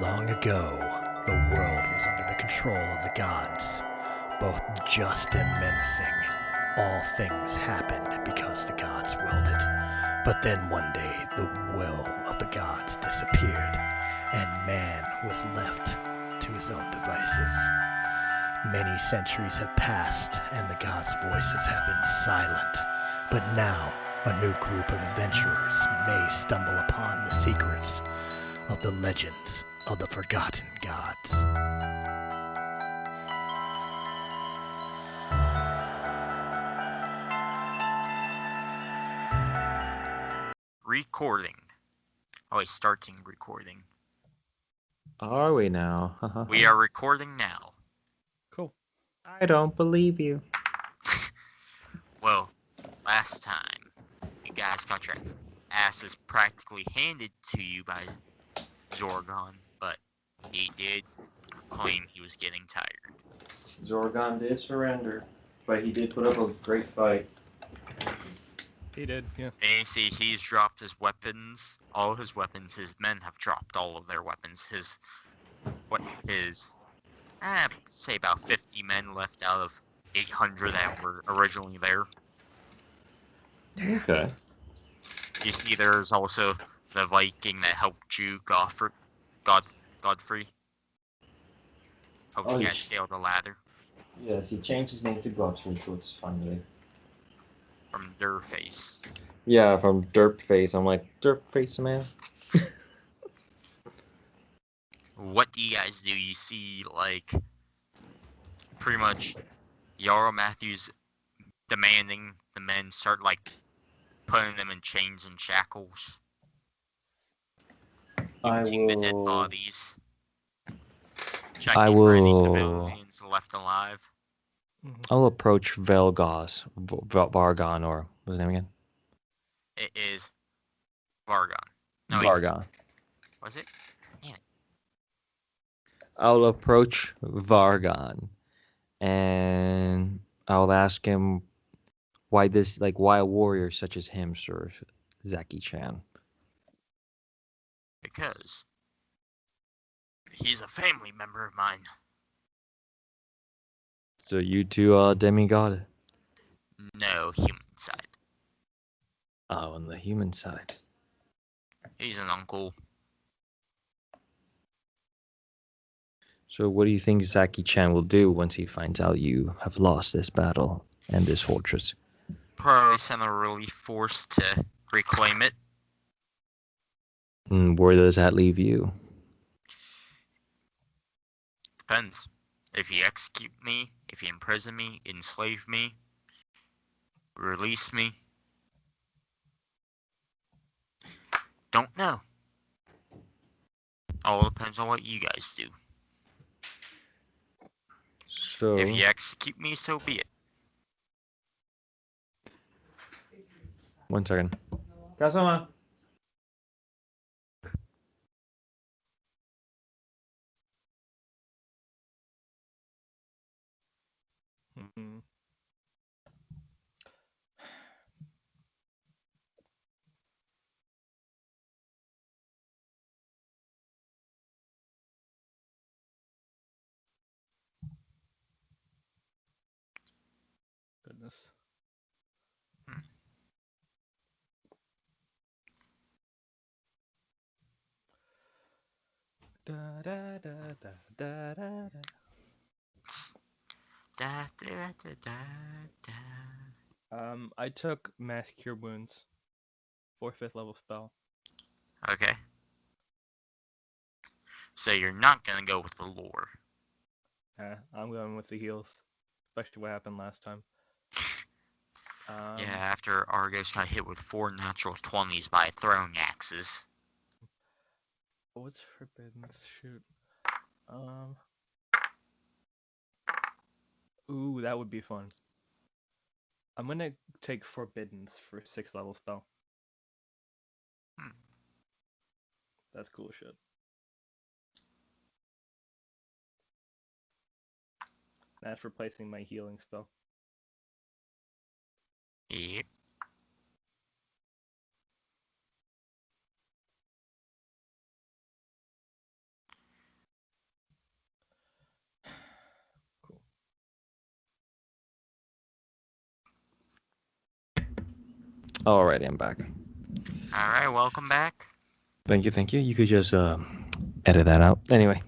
Long ago, the world was under the control of the gods, both just and menacing. All things happened because the gods willed it. But then one day, the will of the gods disappeared, and man was left to his own devices. Many centuries have passed, and the gods' voices have been silent. But now, a new group of adventurers may stumble upon the secrets of the legends of the forgotten gods. Recording. Oh, wait, starting recording. Are we now? We are recording now. Cool. I don't believe you. Well, last time, you guys got your asses practically handed to you by Zorgon, but he did claim he was getting tired. Zorgon did surrender, but he did put up a great fight. He did, yeah. And you see, he's dropped his weapons, all his weapons. His men have dropped all of their weapons. Say about 50 men left out of 800 that were originally there. Okay. You see, there's also the Viking that helped you, Godfrey. Helped you guys scale the ladder. Yes, he changed his name to Godfrey, so it's finally. From their face. Yeah, from Derp Face. I'm like, Derp Face, man. What do you guys do? You see, like, pretty much Yarrow Matthews demanding the men start, like, putting them in chains and shackles. Using the dead bodies. Checking for any civilians left alive. I'll approach Vargon, or what's his name again? It is Vargon. No, Vargon. Was it? Yeah. I'll approach Vargon, and I'll ask him why a warrior such as him serves Zaki-chan. Because he's a family member of mine. So you two are demigod? No, human side. Oh, on the human side. He's an uncle. So what do you think Zaki-chan will do once he finds out you have lost this battle and this fortress? Probably send a relief force to reclaim it. And where does that leave you? Depends. If you execute me, if you imprison me, enslave me, release me. Don't know. All depends on what you guys do. So if you execute me, so be it. 1 second. Kasama. Mm-hmm. Goodness. Da da da da da da da. Da, da, da, da, da. I took Mass Cure Wounds for 5th level spell. Okay. So you're not gonna go with the lore. I'm going with the heals, especially what happened last time. Yeah, after Argos got hit with 4 natural 20s by throwing axes. What's forbidden? Shoot. Ooh, that would be fun. I'm gonna take Forbiddens for 6th level spell. That's cool shit. That's replacing my healing spell. Yep. Alrighty, I'm back. Alright, welcome back. Thank you, thank you. You could just edit that out. Anyway.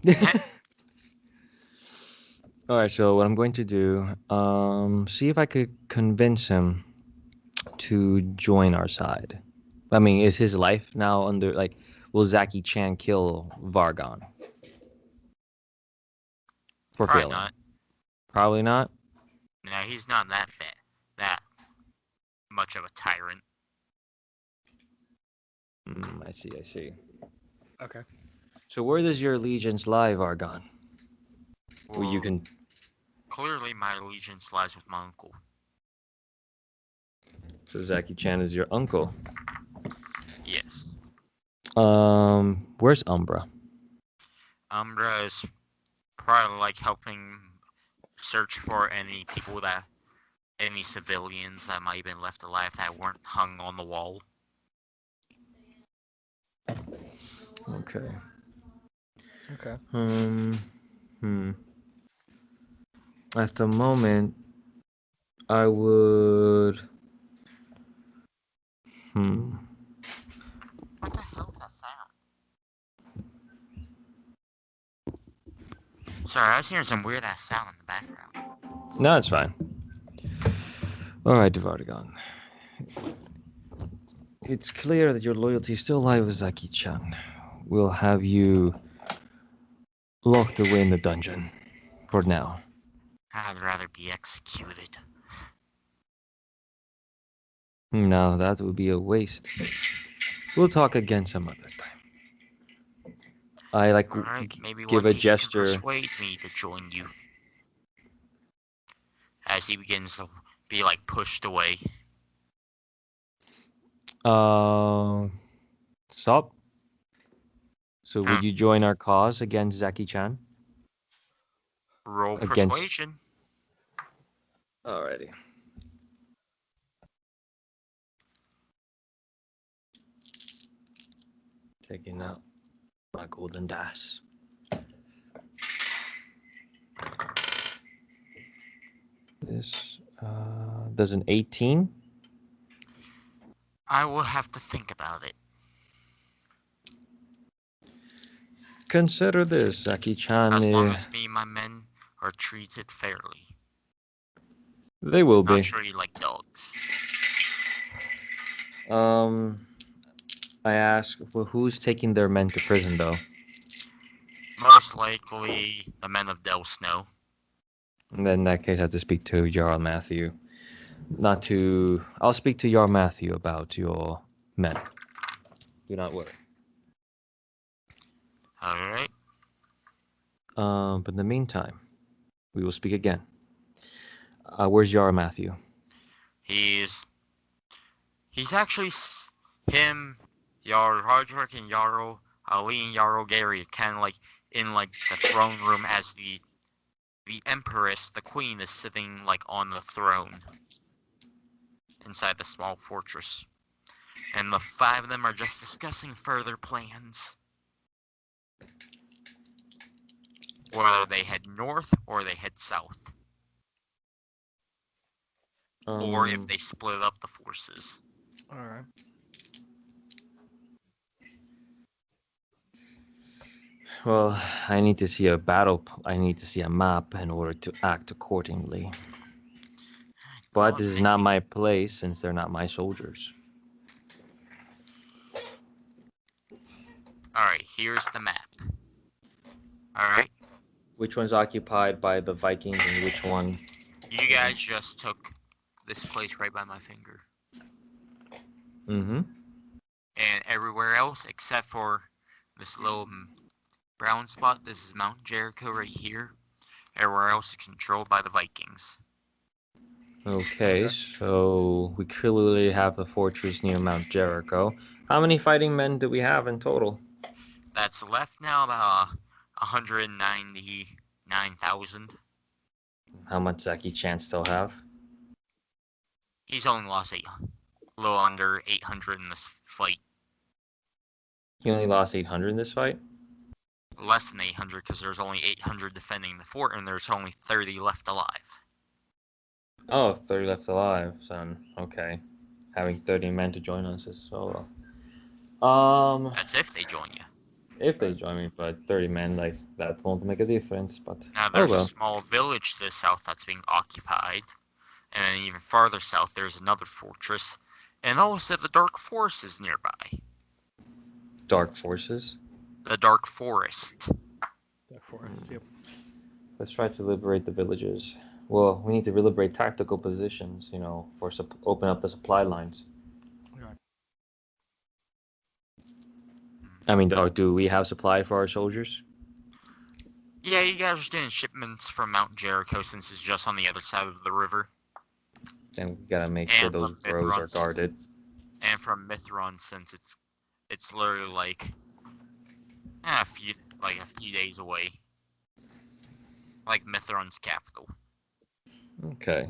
Alright, so what I'm going to do, see if I could convince him to join our side. I mean, is his life now under, like, will Zaki Chan kill Vargon? For Probably failing? not. Probably not? No, he's not that bad. That much of a tyrant. I see, I see. Okay. So where does your allegiance lie, Vargon? Well, you Well, can... clearly my allegiance lies with my uncle. So Zaki Chan is your uncle. Yes. Where's Umbra? Umbra is probably like helping search for any people any civilians that might have been left alive that weren't hung on the wall. Okay. Okay. At the moment, I would... What the hell is that sound? Sorry, I was hearing some weird ass sound in the background. No, it's fine. Alright, Vargon. It's clear that your loyalty still lies with Zaki-chan. We'll have you locked away in the dungeon. For now. I'd rather be executed. No, that would be a waste. We'll talk again some other time. I like Alright, maybe give one a day you can gesture. persuade me to join you. As he begins to be like pushed away. Stop. So would you join our cause against Zaki-chan? Roll Against... persuasion. Alrighty. Taking out my golden dice. This does an 18. I will have to think about it. Consider this, Zaki-chan. As long as me and my men are treated fairly. They will be. Not treated like dogs. I ask, well, who's taking their men to prison, though? Most likely the men of Del Snow. And then in that case, I have to speak to Jarl Matthew. I'll speak to Jarl Matthew about your men. Do not worry. Alright. But in the meantime, we will speak again. Where's Jarl Matthew? He's actually him, Jarl Hardrick and Jarl Ali and Jarl Gary, kind of like in like the throne room as the Empress, the Queen, is sitting like on the throne inside the small fortress, and the five of them are just discussing further plans, whether they head north or they head south, or if they split up the forces. All right. Well, I need to see a battle. I need to see a map in order to act accordingly. But this is not my place since they're not my soldiers. Alright, here's the map. Alright? Which one's occupied by the Vikings and which one? You guys just took this place right by my finger. Mm-hmm. And everywhere else, except for this little brown spot, this is Mount Jericho right here. Everywhere else is controlled by the Vikings. Okay, so we clearly have a fortress near Mount Jericho. How many fighting men do we have in total? That's left now about 199,000. How much Zaki-chan still have? He's only lost a little under 800 in this fight. He only lost 800 in this fight? Less than 800 because there's only 800 defending the fort and there's only 30 left alive. Oh, 30 left alive, son. Okay. having 30 men to join us is so. That's if they join you. If they join me, but 30 men, like, that won't make a difference, but Now, oh there's a well. small village to the south that's being occupied, and then even farther south, there's another fortress, and also the Dark Forest is nearby. Dark forces? The Dark Forest. The forest. Yep. Let's try to liberate the villages. Well, we need to liberate tactical positions, for open up the supply lines. Okay. I mean, do we have supply for our soldiers? Yeah, you guys are getting shipments from Mount Jericho since it's just on the other side of the river. Then we gotta make sure And those from roads are Mithron, guarded. and from Mithron since it's literally like a few days away. Like Mithron's capital. Okay.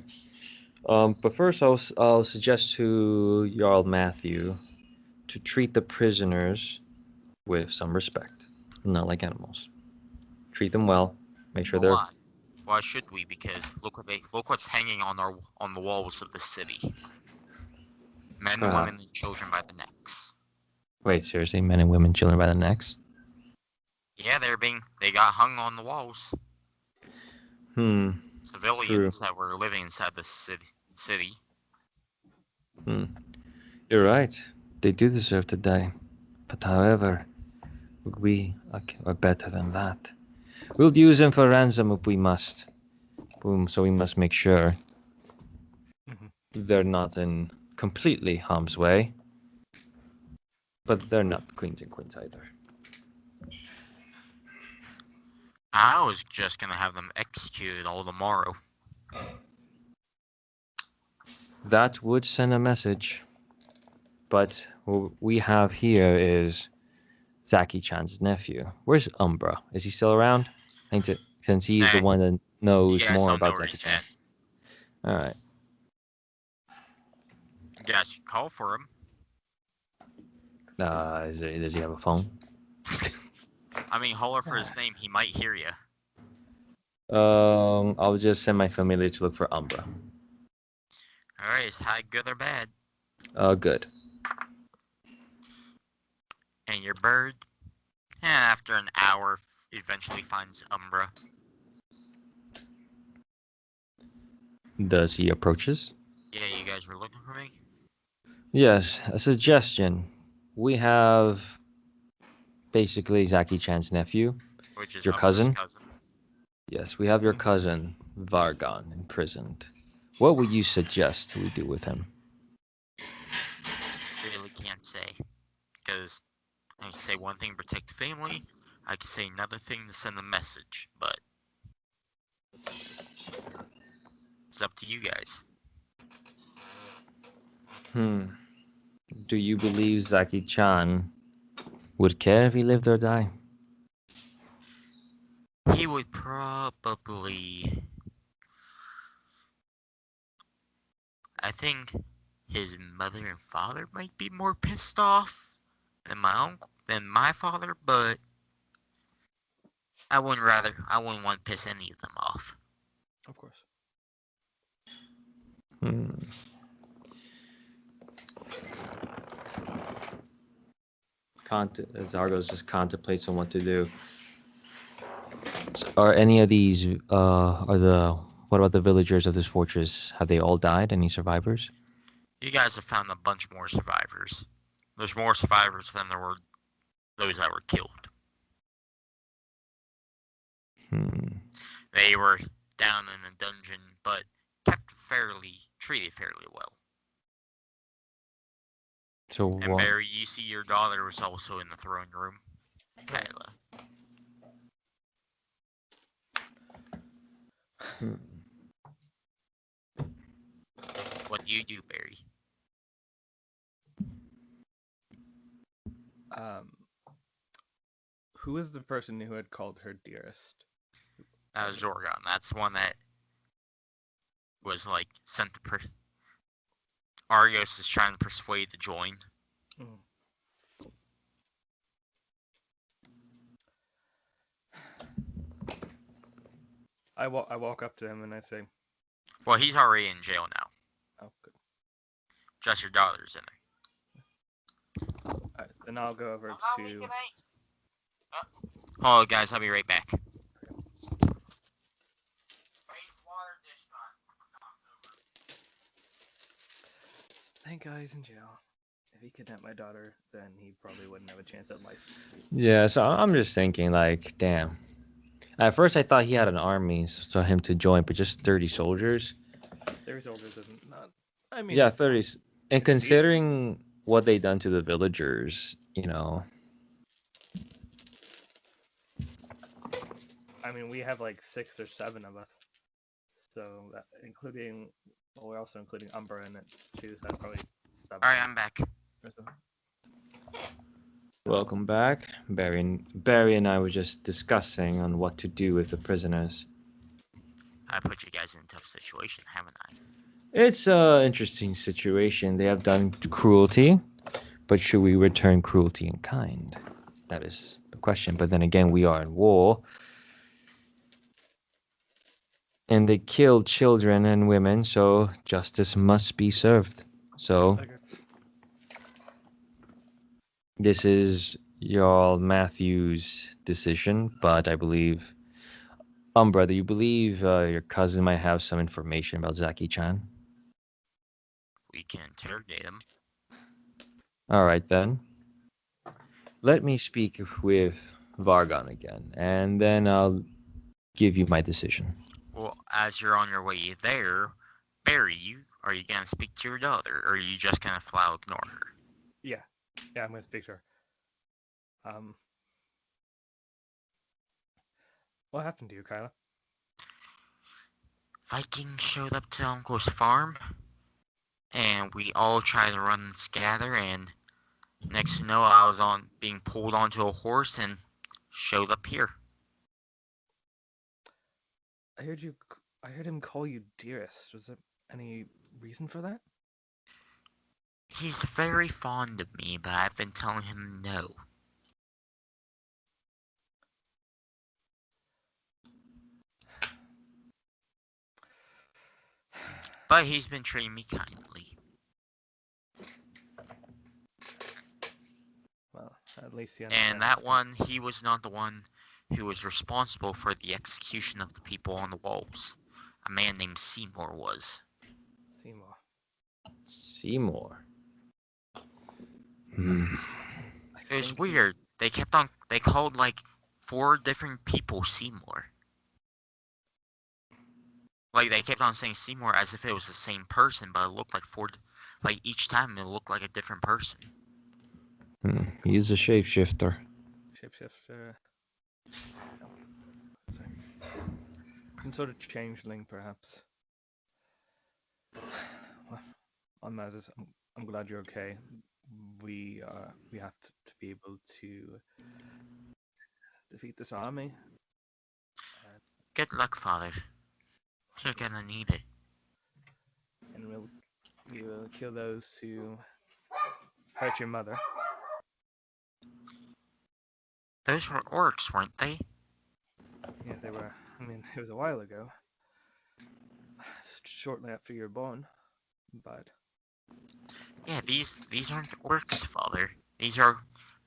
But first, I'll suggest to Jarl Matthew to treat the prisoners with some respect, not like animals. Treat them well. Make sure But they're. why? Why should we? Because look what's hanging on the walls of the city. Men, Ah, women, and children by the necks. wait, seriously, men and women, children by the necks. Yeah, they got hung on the walls. Hmm. True. Civilians that were living inside the city. Hmm. You're right. They do deserve to die. But however, we are better than that. We'll use them for ransom if we must. Boom. So we must make sure Mhm. they're not in completely harm's way. But they're not queens and queens either. I was just gonna have them executed all tomorrow. That would send a message. But what we have here is Zaki-chan's nephew. Where's Umbra? Is he still around? Since he's the Nah, one that you knows guys more don't know about where he's Zaki-chan. at. All right. You guys should call for him. Does he have a phone? I mean, holler for his name. He might hear you. I'll just send my familiar to look for Umbra. Alright, is high good or bad? Good. And your bird? After an hour, eventually finds Umbra. Does he approaches? Yeah, you guys were looking for me? Yes, a suggestion. We have basically Zaki-chan's nephew, Which is your Umbra's cousin. cousin. Yes, we have your cousin, Vargon, imprisoned. What would you suggest we do with him? Really can't say. Because I can say one thing, protect the family. I can say another thing to send a message. But it's up to you guys. Do you believe Zaki-chan would care if he lived or die? He would probably... I think his mother and father might be more pissed off than my father, but I wouldn't want to piss any of them off. Of course. Zargos just contemplates on what to do. So are any of these, what about the villagers of this fortress? Have they all died? Any survivors? You guys have found a bunch more survivors. There's more survivors than there were those that were killed. They were down in a dungeon, but treated fairly well. So And Barry, you see your daughter was also in the throne room. Kyla. What do you do, Barry? Who is the person who had called her dearest? That was Zorgon. That's the one that was like sent to Argos is trying to persuade to join. I walk up to him and I say, well, he's already in jail now. "Oh, good." just your daughter's in there. Alright, then I'll go over to. Hold on, guys. I'll be right back. Thank God he's in jail. If he kidnapped my daughter, then he probably wouldn't have a chance at life. Yeah, so I'm just thinking, like, damn. At first, I thought he had an army for him to join, but just 30 soldiers. 30 soldiers isn't not. I mean, Yeah, 30. And it's considering what they done to the villagers, you know. I mean, we have like 6 or 7 of us. So, that, including. Well, we're also including Umbra in it too, so that's probably 7. Alright, I'm back. or so. Welcome back. Barry and I were just discussing on what to do with the prisoners. I put you guys in a tough situation, haven't I? It's an interesting situation. They have done cruelty, but should we return cruelty in kind? That is the question. But then again, we are in war. And they killed children and women, so justice must be served. So Okay. this is your Matthew's decision, but I believe, brother, you believe your cousin might have some information about Zaki-chan? We can interrogate him. All right, then. Let me speak with Vargon again, and then I'll give you my decision. Well, as you're on your way there, Barry, are you gonna speak to your daughter, or are you just gonna flat out ignore her? Yeah, I'm gonna speak to her. What happened to you, Kyla? Vikings showed up to Uncle's farm, and we all tried to run and scatter, and next to know, I was being pulled onto a horse and showed up here. I heard him call you dearest. Was there any reason for that? He's very fond of me, but I've been telling him no. But he's been treating me kindly. Well, at least he And that one, he was not the one who was responsible for the execution of the people on the walls. A man named Seymour was. Seymour. Seymour. It was weird. They called like 4 different people Seymour. Like, they kept on saying Seymour as if it was the same person, but it looked like each time it looked like a different person. He's a shapeshifter. Shapeshifter. Some sort of changeling, perhaps. Well, on that, I'm glad you're okay. We have to be able to defeat this army. Good luck, Father. You're gonna need it. And we will kill those who hurt your mother. Those were orcs, weren't they? Yes, they were. I mean, it was a while ago. Shortly after you were born. But Yeah, these aren't orcs, Father.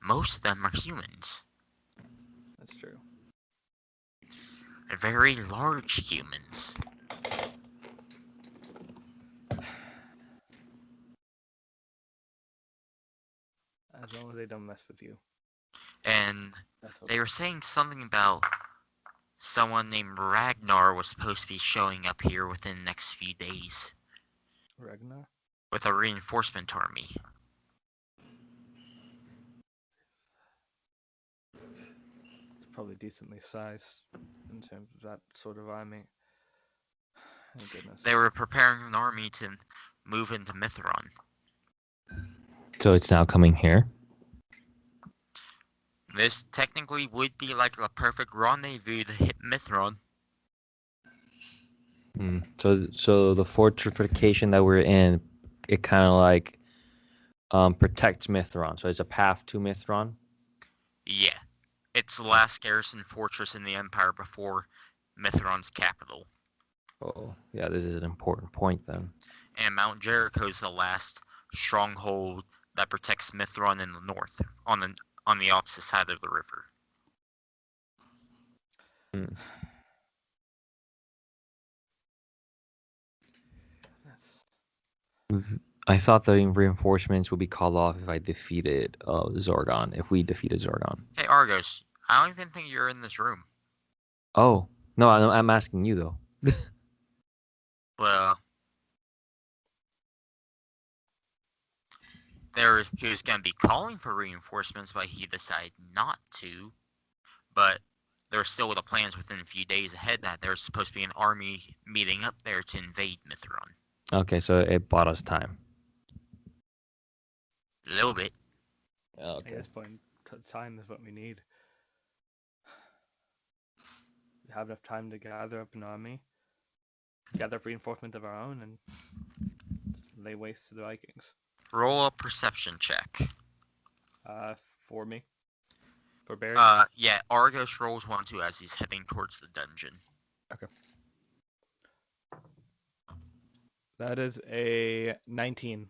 Most of them are humans. that's true. They're very large humans. As long as they don't mess with you. And they were saying something about someone named Ragnar was supposed to be showing up here within the next few days. Ragnar? With a reinforcement army. It's probably decently sized in terms of that sort of army. Oh, goodness. They were preparing an army to move into Mithron. So it's now coming here? This technically would be like the perfect rendezvous to hit Mithron. So the fortification that we're in, it kind of like protects Mithron. So it's a path to Mithron. Yeah, it's the last garrison fortress in the Empire before Mithron's capital. Oh, yeah, this is an important point then. And Mount Jericho is the last stronghold that protects Mithron in the north, on the opposite side of the river. Hmm. I thought the reinforcements would be called off if I defeated Zorgon. If we defeated Zorgon. Hey, Argos, I don't even think you're in this room. Oh no, I'm asking you though. Well, he was going to be calling for reinforcements, but he decided not to. But there's still the plans within a few days ahead that there's supposed to be an army meeting up there to invade Mithron. Okay, so it bought us time. A little bit. At this point, time is what we need. We have enough time to gather up an army, gather up reinforcement of our own, and lay waste to the Vikings. Roll a perception check. For me. For Barry? Yeah, Argos rolls 1 2 as he's heading towards the dungeon. Okay. That is a 19.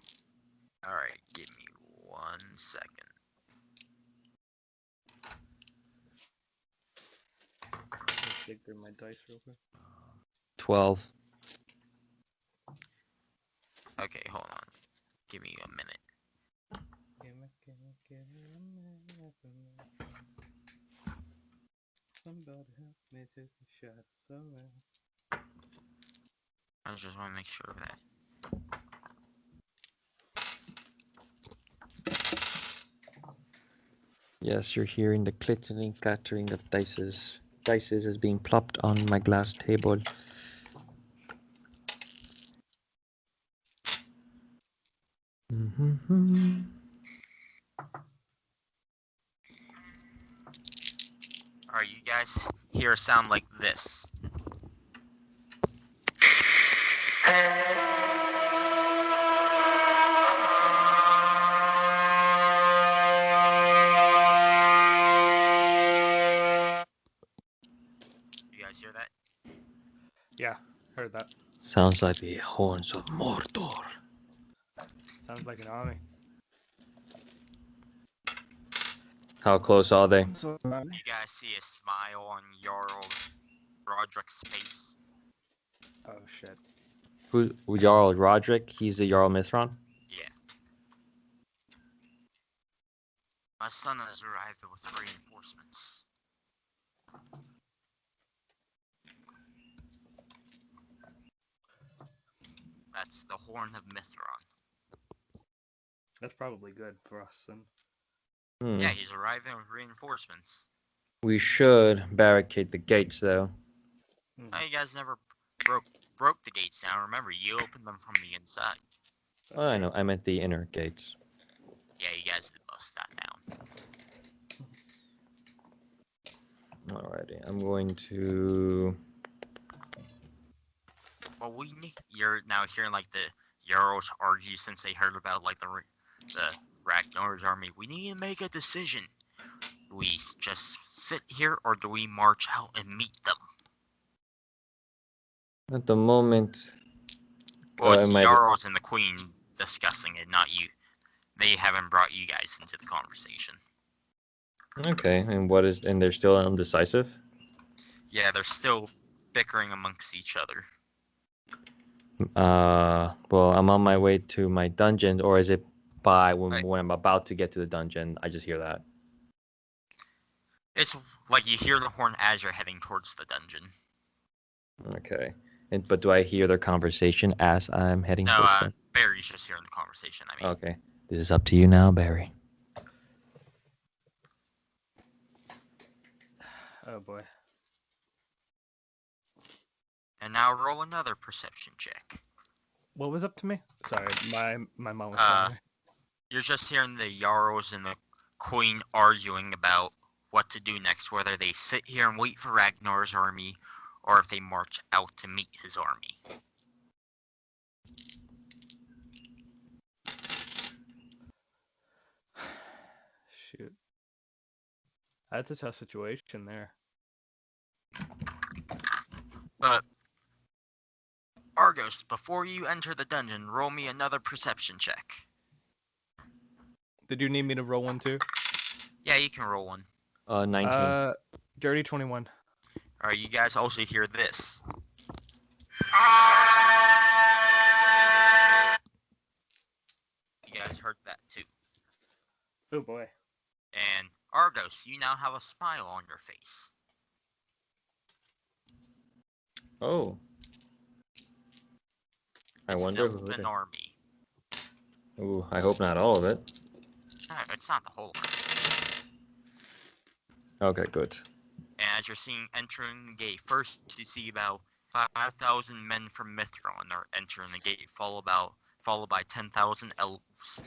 Alright, give me 1 second. Let's dig through my dice real quick. 12. Okay, hold on. Give me a minute. Somebody help me take a shot somewhere. I just want to make sure of that. Yes, you're hearing the clittering, clattering of dices. Dices is being plopped on my glass table. Mm-hmm. Alright, you guys hear a sound like this. You guys hear that? Yeah, heard that. Sounds like the horns of Mordor. Sounds like an army. How close are they? You guys see a smile on Jarl Roderick's face. Oh shit. Who? Jarl Roderick? He's the Jarl Mithron? Yeah. My son has arrived with reinforcements. That's the Horn of Mithron. That's probably good for us. And Yeah, he's arriving with reinforcements. We should barricade the gates, though. Oh, you guys never broke the gates down. Remember, you opened them from the inside. Oh, I know. I meant the inner gates. Yeah, you guys did bust that down. Alrighty, I'm going to. Well, you're now hearing like the Jarls argue since they heard about like the Ragnar's army. We need to make a decision. Do we just sit here or do we march out and meet them? At the moment. Well, it's the Jarls and the Queen discussing it, not you. They haven't brought you guys into the conversation. Okay, and they're still undecisive? Yeah, they're still bickering amongst each other. Well, I'm on my way to my dungeon, or is it when I'm about to get to the dungeon? I just hear that. It's like you hear the horn as you're heading towards the dungeon. Okay, but do I hear their conversation as I'm heading towards them? No, Barry's just hearing the conversation. I mean. Okay, this is up to you now, Barry. oh boy. And now roll another perception check. What was up to me? Sorry, my mom was calling me. You're just hearing the Jarls and the Queen arguing about what to do next, whether they sit here and wait for Ragnar's army, or if they march out to meet his army. Shoot. That's a tough situation there. But, Argos, before you enter the dungeon, roll me another perception check. Did you need me to roll one too? Yeah, you can roll one. 19. Dirty 21. Alright, you guys also hear this. You guys heard that too. Oh boy. And Argos, you now have a smile on your face. Oh. I It's wonder an who it elven is. army. Ooh, I hope not all of it. No, it's not the whole army. Okay, good. And as you're seeing entering the gate, first you see about 5,000 men from Mithron are entering the gate, followed by 10,000 elves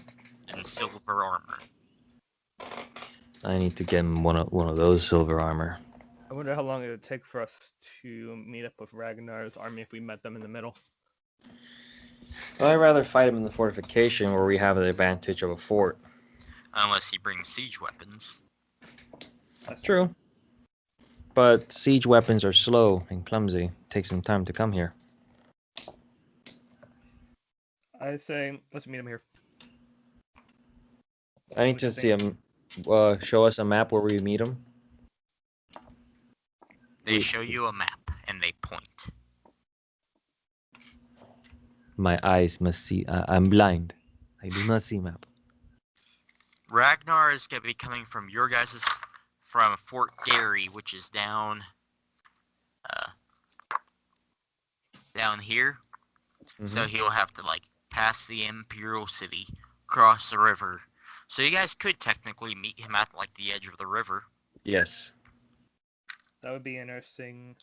in silver armor. I need to get him one of those silver armor. I wonder how long it would take for us to meet up with Ragnar's army if we met them in the middle. I'd rather fight him in the fortification where we have the advantage of a fort. Unless he brings siege weapons. That's True. But siege weapons are slow and clumsy. Takes some time to come here. I say, let's meet him here. I need What to you see think? him. Show us a map where we meet him. They show you a map and they point. My eyes must see. I'm blind. I do not see map. Ragnar is going to be coming from your guys' from Fort Gary, which is down here. So he'll have to like pass the Imperial City, cross the river. So you guys could technically meet him at like the edge of the river. Yes. That would be interesting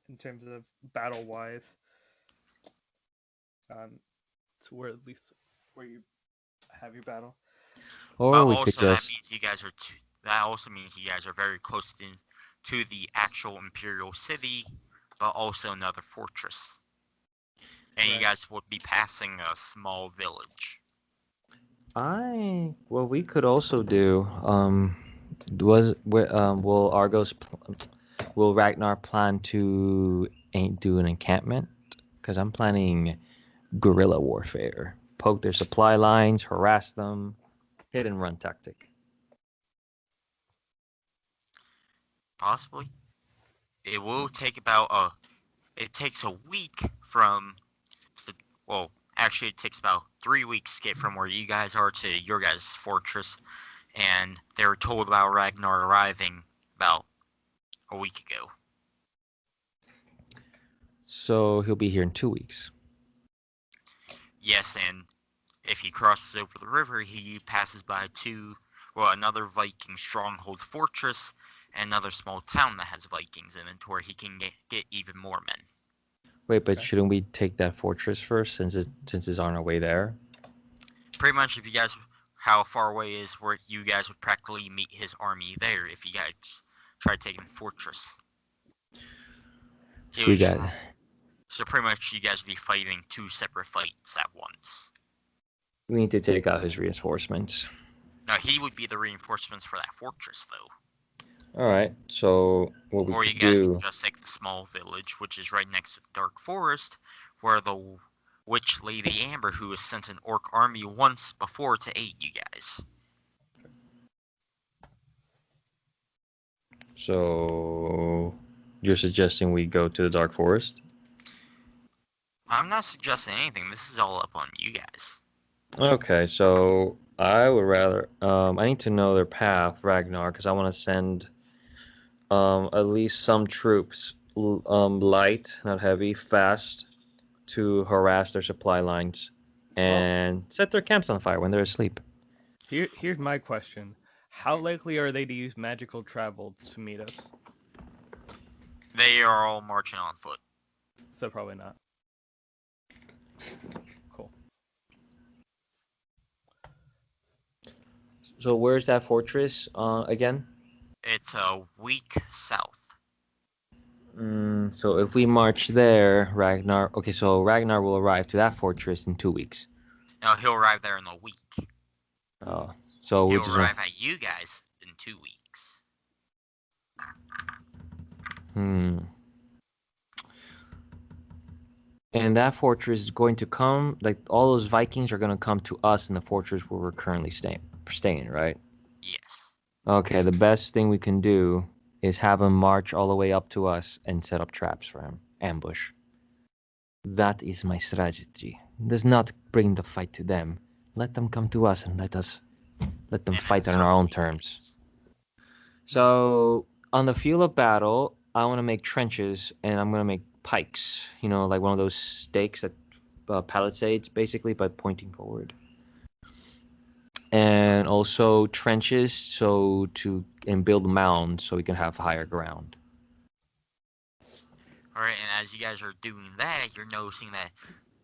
in terms of battle-wise. To where at least where you have your battle. Or But we could also just. that also means you guys are very close to the actual Imperial City, but also another fortress. And you Right. guys would be passing a small village. What we could also do. Will Ragnar plan to do an encampment? Because I'm planning guerrilla warfare. Poke their supply lines, harass them, hit and run tactic. Possibly. It will take it takes a week actually it takes about 3 weeks to get from where you guys are to your guys' fortress, and they were told about Ragnar arriving about a week ago. So he'll be here in 2 weeks. Yes, and if he crosses over the river, he passes by another Viking stronghold fortress and another small town that has Vikings in it, where he can get even more men. Wait, but Okay. shouldn't we take that fortress first since it's on our way there? Pretty much, if you guys, how far away is where you guys would practically meet his army there if you guys try taking the fortress. So pretty much you guys would be fighting 2 separate fights at once. We need to take out his reinforcements. Now he would be the reinforcements for that fortress though. All right. So what we Or you could guys do? can just take the small village, which is right next to the Dark Forest, where the witch Lady Amber, who has sent an orc army once before to aid you guys. So you're suggesting we go to the Dark Forest? I'm not suggesting anything. This is all up on you guys. Okay, so I would rather. I need to know their path, Ragnar, because I want to send at least some troops, light, not heavy, fast, to harass their supply lines and set their camps on fire when they're asleep. Here's my question. How likely are they to use magical travel to meet us? They are all marching on foot. So probably not. Cool. So where's that fortress again? It's a week south. So if we march there, Ragnar. Okay, so Ragnar will arrive to that fortress in 2 weeks. No, he'll arrive there in a week. Oh, so He'll arrive at you guys in 2 weeks. And that fortress is going to come, like all those Vikings are going to come to us in the fortress where we're currently staying. staying, right? Yes. Okay, the best thing we can do is have him march all the way up to us and set up traps for him. Ambush. That is my strategy. Does not bring the fight to them. Let them come to us and let them And fight on so our own it terms. is. So on the field of battle, I want to make trenches and I'm gonna make pikes. You know, like one of those stakes that palisades, basically, but pointing forward. And also trenches, and build mounds so we can have higher ground. Alright, and as you guys are doing that, you're noticing that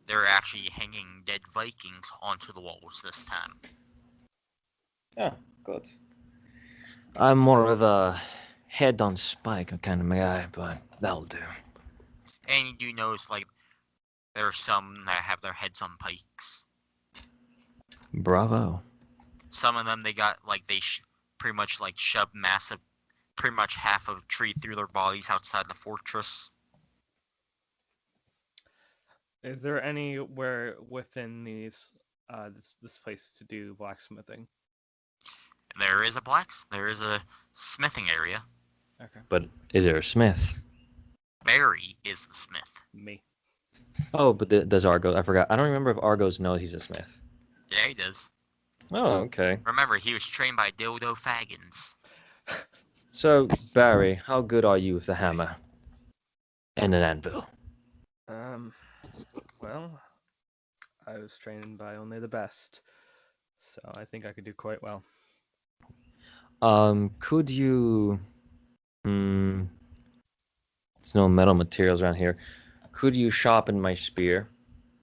they're actually hanging dead Vikings onto the walls this time. Yeah, good. I'm more of a head on spike kind of guy, but that'll do. And you do notice, like, there are some that have their heads on pikes. Bravo. Some of them, they got, like, pretty much, like, shoved pretty much half of a tree through their bodies outside the fortress. Is there anywhere within this place to do blacksmithing? There is a smithing area. Okay. But is there a smith? Barry is the smith. Me. Oh, but does Argos? I forgot. I don't remember if Argos knows he's a smith. Yeah, he does. Oh, okay. Remember, he was trained by Dildo Faggins. So, Barry, how good are you with the hammer and an anvil? Well, I was trained by only the best, so I think I could do quite well. Could you? There's no metal materials around here. Could you sharpen my spear,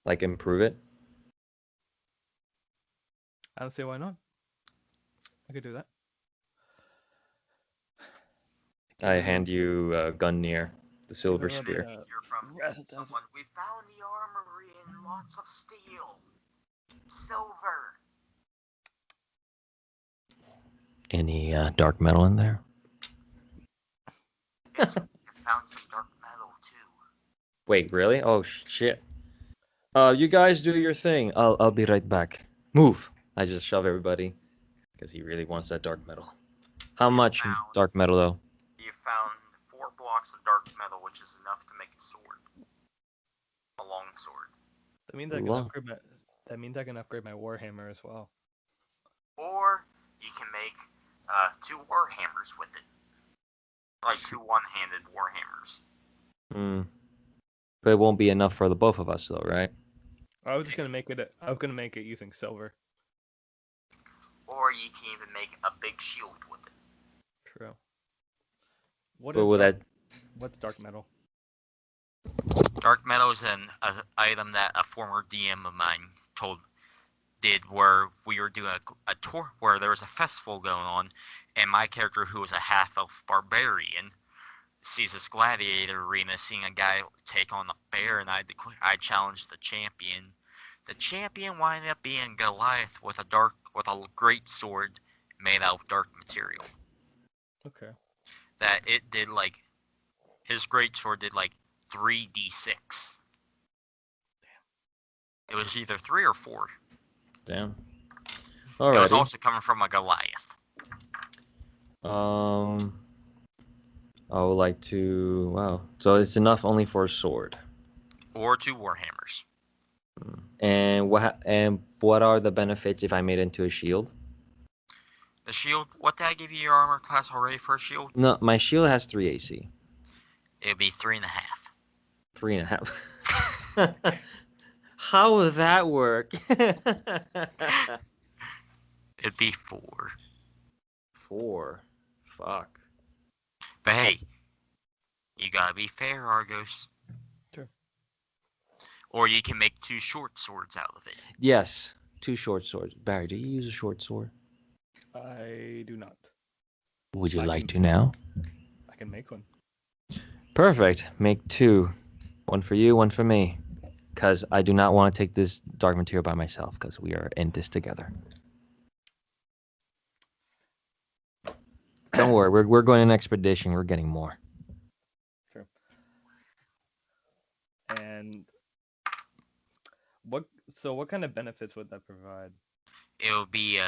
like improve it? I don't see why not. I could do that. I hand you Gungnir, the silver Give him a spear. bit of- Hear from Rather- someone, we found the armory and lots of steel. Silver. Any dark metal in there? Yes, we found some dark metal too. Wait, really? Oh shit. You guys do your thing. I'll be right back. Move. I just shove everybody because he really wants that dark metal. How much found- dark metal though? You found 4 blocks of dark metal, which is enough to make a sword. A long sword. That means I can Wow. upgrade my. That means I can upgrade my warhammer as well. Or you can make 2 warhammers with it. Like 2 one-handed warhammers. Hmm. But it won't be enough for the both of us though, right? I was just gonna make it. I was gonna make it using silver. Or you can even make a big shield with it. True. What But is will dark, that? What's dark metal? Dark metal is an item that a former DM of mine did where we were doing a tour where there was a festival going on, and my character, who was a half-elf barbarian, sees this gladiator arena, seeing a guy take on a bear, and I challenged the champion. The champion winded up being Goliath with a great sword made out of dark material. Okay. That it did like his great sword did like 3d6. It was either 3 or 4. Damn. It was Alrighty. also coming from a Goliath. I would like to. Wow. So it's enough only for a sword. Or 2 warhammers. And what are the benefits if I made it into a shield? The shield, what did I give you your armor class already for a shield? No, my shield has 3 AC. It would be 3.5. 3.5. How would that work? It'd be 4. 4. Fuck. But hey, you gotta be fair, Argos. Sure. Or you can make 2 short swords out of it. Yes, 2 short swords. Barry, do you use a short sword? I do not. Would you I like can- to now? I can make one. Perfect. Make 2. One for you, one for me. Because I do not want to take this dark material by myself, because we are in this together. Don't worry, we're going on an expedition. We're getting more. Sure. And what? So what kind of benefits would that provide? It would be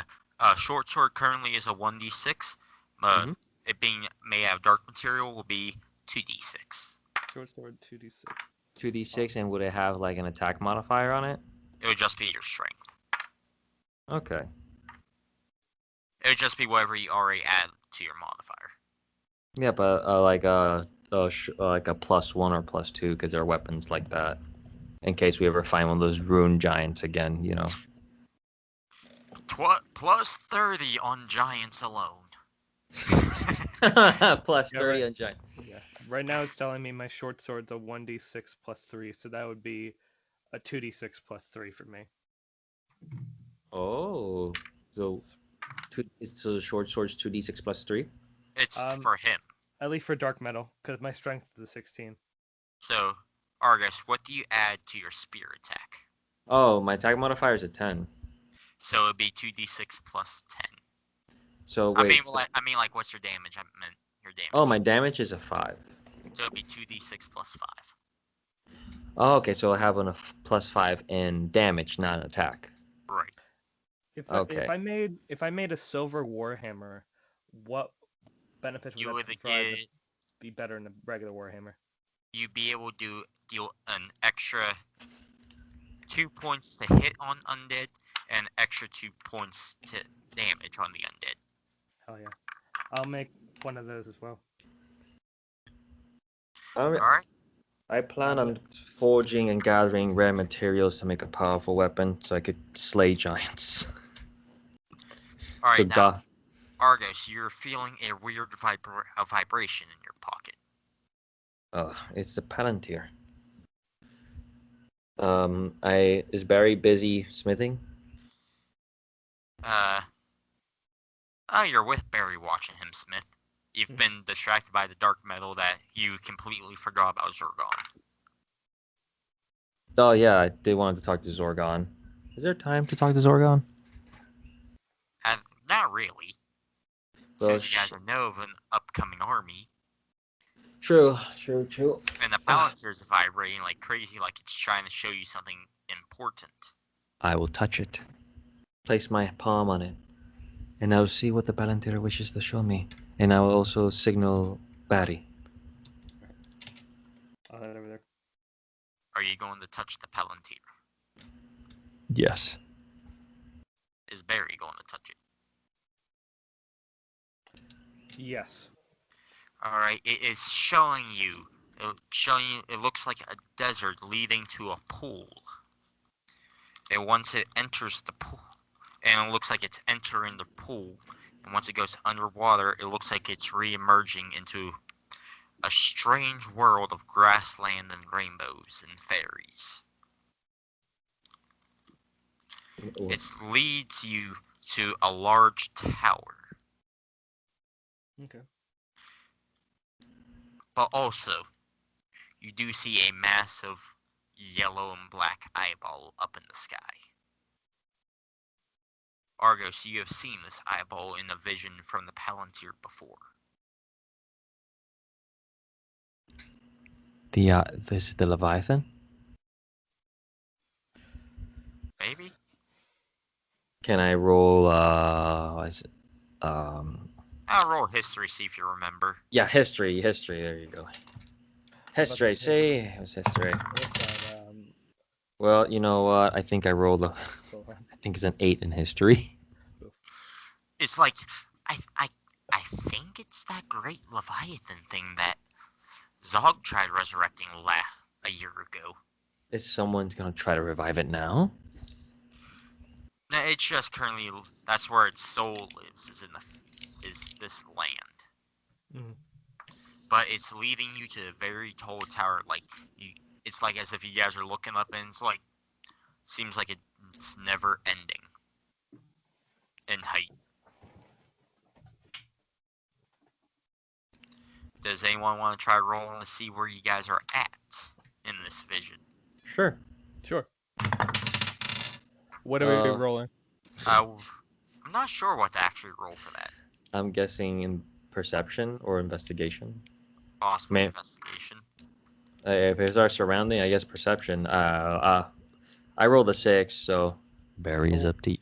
Short sword currently is a 1d6. Mhm. It being made out of dark material will be 2d6. Short sword 2d6. 2d6, and would it have like an attack modifier on it? It would just be your strength. Okay. It would just be whatever you already add to your modifier. Yeah, but like a +1 or +2, because there are weapons like that. In case we ever find one of those rune giants again, you know. Plus 30 on giants alone. +30 right. on giant. Yeah. Right now it's telling me my short sword's a 1d6 plus 3, so that would be a 2d6 plus 3 for me. Oh, so so short sword's 2d6 +3. It's for him. At least for dark metal, because my strength is a 16. So, Argus, what do you add to your spear attack? Oh, my attack modifier is a 10. So it'd be 2d6 plus 10. So wait. I mean, like, what's your damage? I meant your damage. Oh, my damage is a 5. So it'd be 2d6 plus 5. Oh, okay, so I have a +5 in damage, not an attack. Right. Okay. If I made a silver warhammer, what benefits You would would that provide get. to be better than a regular warhammer? You'd be able to deal an extra 2 points to hit on undead and extra 2 points to damage on the undead. Hell yeah. I'll make one of those as well. Alright? I plan on forging and gathering rare materials to make a powerful weapon so I could slay giants. Alright, So now, Argus, you're feeling a weird vibration in your pocket. It's the Palantir. Is Barry busy smithing? You're with Barry watching him smith. You've been distracted by the dark metal that you completely forgot about Zurgon. Oh yeah, I did want to talk to Zorgon. Is there time to talk to Zorgon? Not really. Well, Since you guys know of an upcoming army. True. And the Palantir is vibrating like crazy, like it's trying to show you something important. I will touch it. Place my palm on it. And I will see what the Palantir wishes to show me. And I will also signal Barry. I'll head over there. Are you going to touch the Palantir? Yes. Is Barry going to touch it? Yes. Alright, it is showing you. It looks like a desert leading to a pool. And once it enters the pool, and it looks like it's entering the pool, and once it goes underwater, it looks like it's re-emerging into a strange world of grassland and rainbows and fairies. It leads you to a large tower. Okay. But also, you do see a massive yellow and black eyeball up in the sky. Argos, you have seen this eyeball in a vision from the Palantir before. This is the Leviathan? Maybe? Can I roll, I'll roll history, see if you remember. Yeah, history, there you go. History, see? It was history. Well, you know what? I think I rolled I think it's an 8 in history. It's like, I think it's that great Leviathan thing that Zog tried resurrecting a year ago. Is someone's gonna try to revive it now? No, it's just currently, that's where its soul lives, is this land. Mm-hmm. But it's leading you to a very tall tower, like, it's like as if you guys are looking up and it's like, seems like it's never ending in height. Does anyone want to try rolling to see where you guys are at in this vision? Sure. What are we rolling? I'm not sure what to actually roll for that. I'm guessing in perception or investigation. Possibly investigation. If it's our surrounding, I guess perception. I rolled a 6, so Barry is up to you.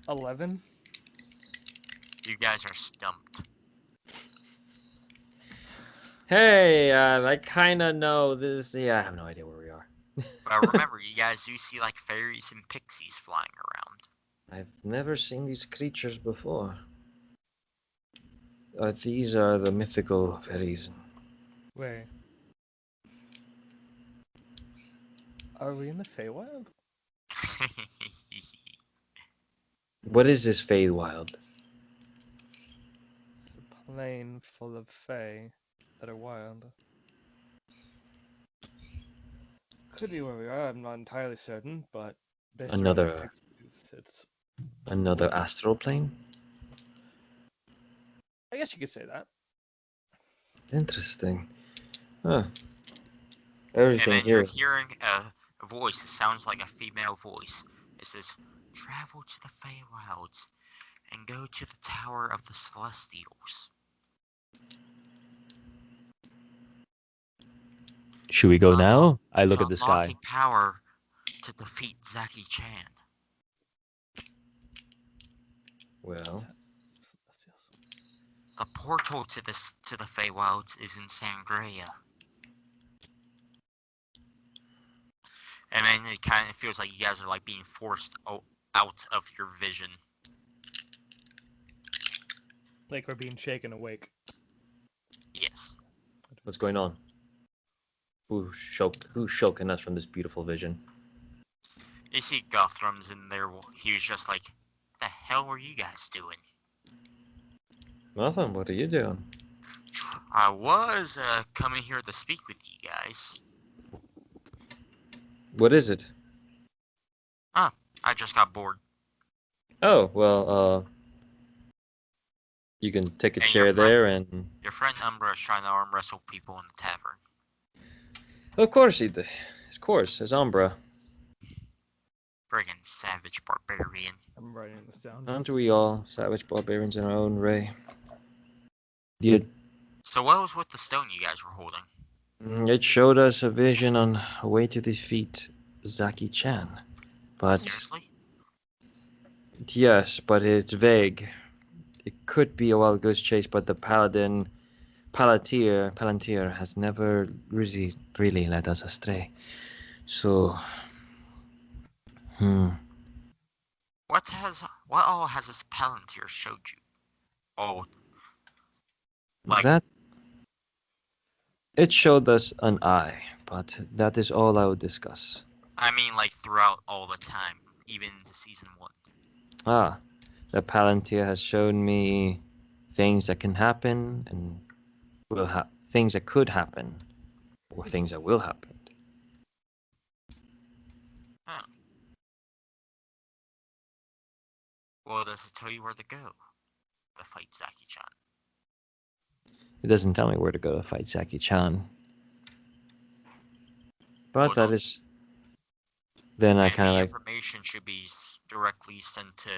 11. You guys are stumped. Hey, I kind of know this. Yeah, I have no idea where we are. But remember, you guys do see like fairies and pixies flying around. I've never seen these creatures before. These are the mythical fairies. Wait. Are we in the Feywild? What is this Feywild? It's a plain full of Fey that are wild. Could be where we are, I'm not entirely certain, but based around the Another pixies, it's... another astral plane? I guess you could say that. Interesting. Huh. And Everything then you're here. hearing a voice. It sounds like a female voice. It says, "Travel to the Feywilds and go to the Tower of the Celestials." Should we go To now? I look to at the unlock sky. a power to defeat Zaki Chan. Well, The portal to the Feywilds is in Sangria. And then it kind of feels like you guys are like being forced out of your vision. Like we're being shaken awake. Yes. what's going on? Who's choking us from this beautiful vision? You see Guthrum's in there. He was just like, "The hell were you guys doing?" Nothing. What are you doing? I was coming here to speak with you guys. What is it? I just got bored. Oh, well, you can take a And your chair friend- there and... Your friend Umbra is trying to arm wrestle people in the tavern. Of course he did. Of course, it's Umbra. Friggin' savage barbarian. I'm writing this down. Aren't we all savage barbarians in our own way? You, So what was with the stone you guys were holding? it showed us a vision on a way to defeat Zaki-chan. But, Seriously? yes, but it's vague. It could be a wild goose chase, but the Palantir has never really led us astray. So, What all has this Palantir showed you? Oh, like that it showed us an eye, but that is all I would discuss. I mean, like throughout all the time, even into season 1. Ah, the Palantir has shown me things that can happen and things that could happen, or things that will happen. Huh. Well, does it tell you where to go to fight Zaki-chan? It doesn't tell me where to go to fight Zaki-chan. But Well, that is... Then I And kind the of like... information should be directly sent to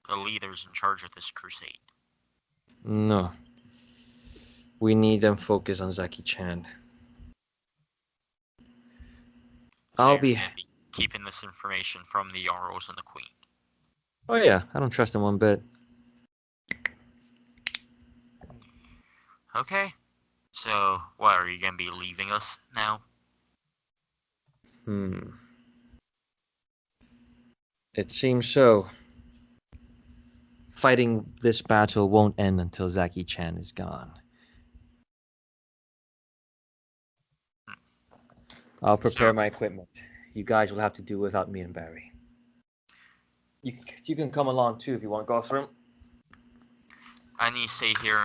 the leaders in charge of this crusade. No. We need them focused on Zaki-chan. So I'll you're be... gonna be keeping this information from the Jarls and the Queen. Oh yeah, I don't trust him one bit. Okay. So, what, are you gonna be leaving us now? It seems so. Fighting this battle won't end until Zaki-chan is gone. I'll prepare my equipment. You guys will have to do without me and Barry. You can come along too if you want to go through. I need to stay here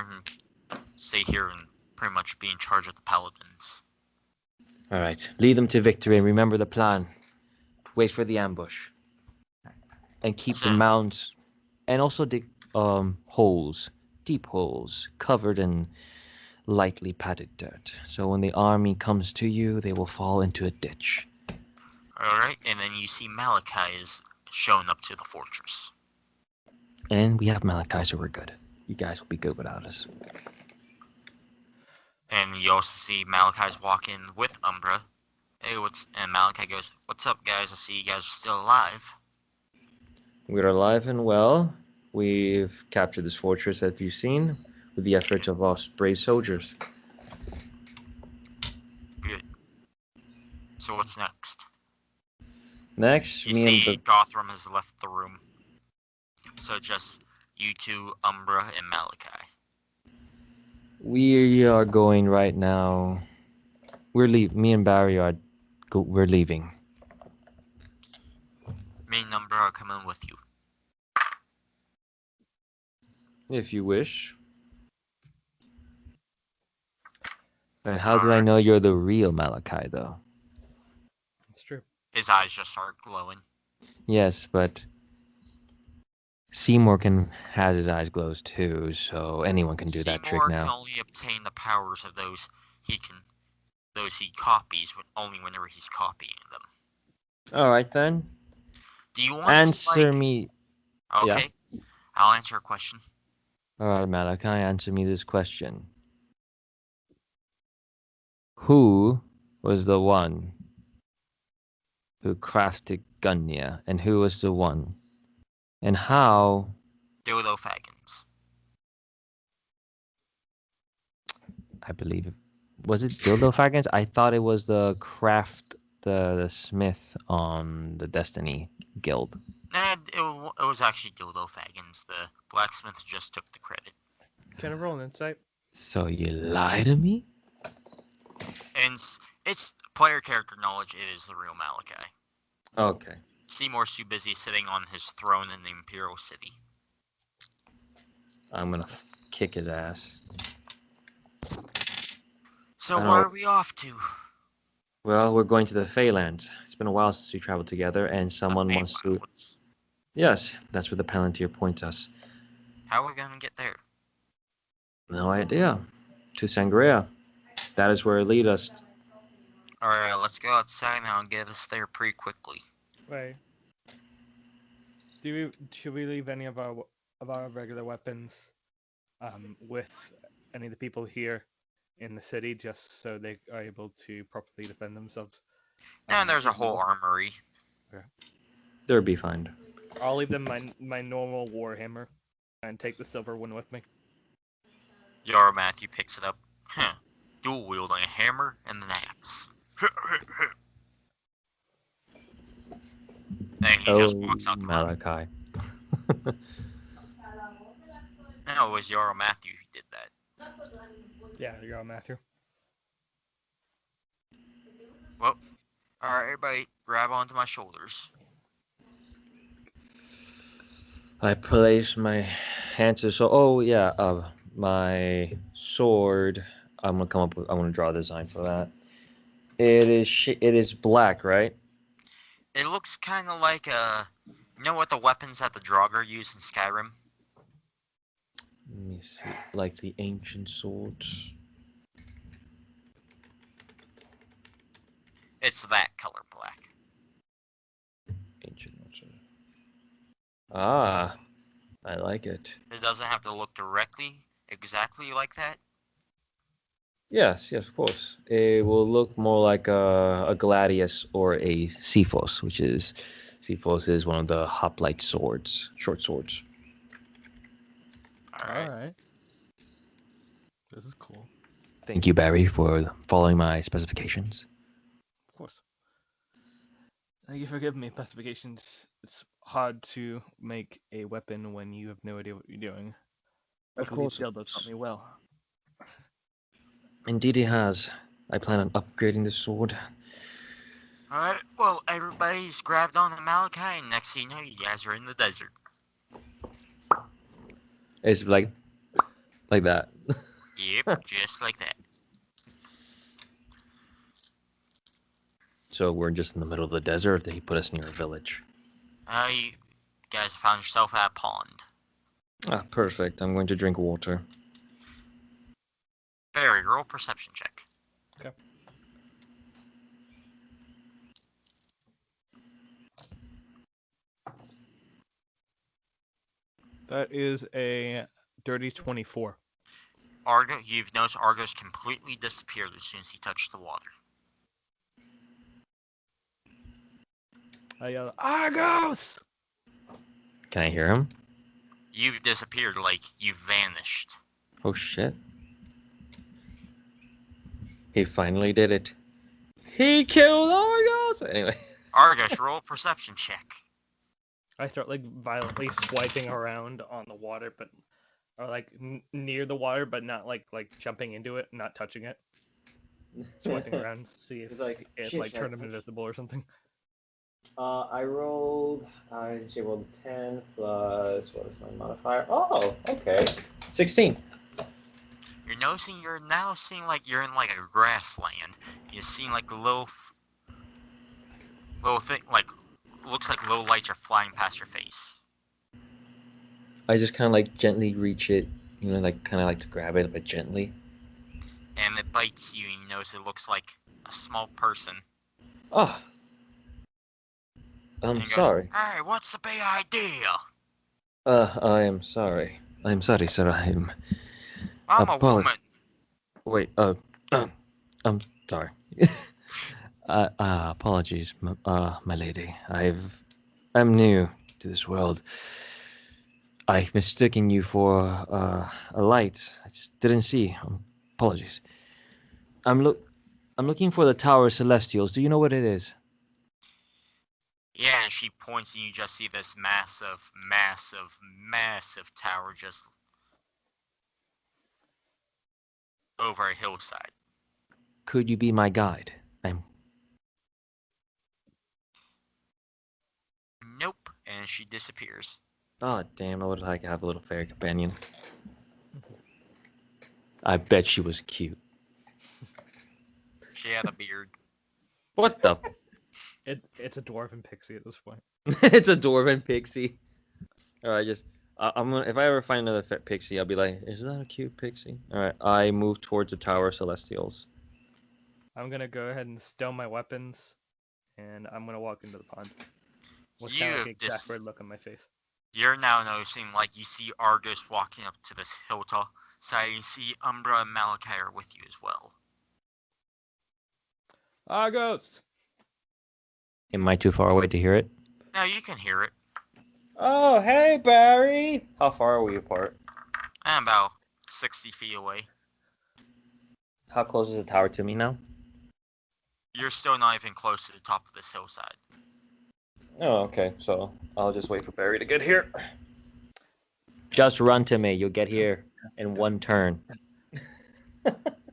and pretty much be in charge of the paladins. All right, lead them to victory and remember the plan. Wait for the ambush, and keep the mounds, and also dig holes, deep holes, covered in lightly padded dirt. So when the army comes to you, they will fall into a ditch. Alright, and then you see Malachi is showing up to the fortress. And we have Malachi, so we're good. You guys will be good without us. And you also see Malachi's walking with Umbra. Hey, and Malachi goes, "What's up, guys? I see you guys are still alive." We're alive and well. We've captured this fortress, as you've seen, with the efforts of our brave soldiers. Good. So what's next? Next, You me and see, Gothram has left the room. So just you two, Umbra, and Malachi. we are going right now. Me and Barry we're leaving. Me and Umbra are coming with you. If you wish. And how do I Alright. know you're the real Malachi, though? It's true. His eyes just start glowing. Yes, but Seymour has his eyes closed too, so anyone can do that trick Seymour can now. only obtain the powers of those he copies only whenever he's copying them. All right then. Do you want Answer to, me. Okay, Yeah. I'll answer a question. All right, Malachi, answer me this question. Who was the one who crafted Gunya, and who was the one, and how? Dildo Faggins. I believe it was it Dildo Faggots? I thought it was the the smith on the Destiny Guild. It was actually Dildo Faggins. The blacksmith just took the credit. Can I roll an insight? So you lie to me? And it's player character knowledge. It is the real Malachi. Okay. Seymour's too busy sitting on his throne in the Imperial City. I'm gonna kick his ass. So where are we off to? Well, we're going to the Feylands. It's been a while since we traveled together, and someone wants to. Yes, that's where the Palantir points us. How are we gonna get there? No idea. To Sangria. That is where it leads us. Alright, let's go outside now and get us there pretty quickly. Wait. Should we leave any of our regular weapons with any of the people here in the city, just so they are able to properly defend themselves? And there's a in whole war? armory. Okay. They'll be fine. I'll leave them my normal warhammer, and take the silver one with me. Yara Matthew picks it up. Dual wielding a hammer and an axe. And he just walks out the room. Malachi. No, it was Yara Matthew who did that. Yeah, you got Matthew. Well, alright, everybody, grab onto my shoulders. I place my hands to my sword. I'm gonna draw a design for that. It is black, right? It looks kind of like you know what the weapons that the Draugr use in Skyrim? Let me see, like the ancient swords. It's that color black. Ancient swords. Ah, I like it. It doesn't have to look directly exactly like that. Yes, of course. It will look more like a gladius or a Cephos, Cephos is one of the hoplite swords, short swords. Alright. Alright. This is cool. Thank you, Barry, for following my specifications. Of course. Thank you for giving me specifications. It's hard to make a weapon when you have no idea what you're doing. Of course. Dildo taught me well. Indeed, he has. I plan on upgrading the sword. Alright, well, everybody's grabbed on to Malachi, and next thing you know, you guys are in the desert. It's like that. Yep, just like that. So we're just in the middle of the desert. He put us near a village. You guys found yourself at a pond. Ah, perfect. I'm going to drink water. Barry, roll perception check. Okay. That is a dirty 24. Argo, you've noticed Argos completely disappeared as soon as he touched the water. I yell, Argos! Can I hear him? You've disappeared, like you've vanished. Oh shit. He finally did it. He killed Argos! Anyway. Argus, roll a perception check. I start like violently swiping around on the water, but or like near the water, but not like jumping into it, not touching it. Swiping around, see if It's like, if shit, like should I turn him touch? invisible or something. I rolled 10 plus, what is my modifier? Oh, okay. 16. You're noticing you're now seeing like you're in like a grassland. You're seeing like little thing, like looks like little lights are flying past your face. I just kind of like gently reach it, like kind of like to grab it, but gently. And it bites you, and you notice it looks like a small person. Oh, And I'm he goes, sorry. "Hey, what's the big idea?" I am sorry. I'm sorry, sir. I'm I'm a woman. Wait, I'm sorry. Apologies, my lady. I'm new to this world. I mistaken you for a light. I just didn't see. Apologies. I'm looking for the Tower of Celestials. Do you know what it is? Yeah, and she points, and you just see this massive, massive, massive tower just over a hillside. Could you be my guide? Nope. And she disappears. Oh, damn, I would like to have a little fairy companion. I bet she was cute. She had a beard. What the? It's a dwarven pixie at this point. It's a dwarven pixie. All right, I'm gonna. If I ever find another pixie, I'll be like, "Is that a cute pixie?" All right, I move towards the Tower of Celestials. I'm gonna go ahead and stow my weapons, and I'm gonna walk into the pond with kind of like an exasperated look on my face. You're now noticing, like, you see Argus walking up to this hilltop side. You see Umbra and Malachi are with you as well. Argos! Am I too far away to hear it? Now you can hear it. Oh, hey, Barry. How far are we apart? I'm about 60 feet away. How close is the tower to me now? You're still not even close to the top of this hillside. Oh, okay. So I'll just wait for Barry to get here. Just run to me. You'll get here in one turn.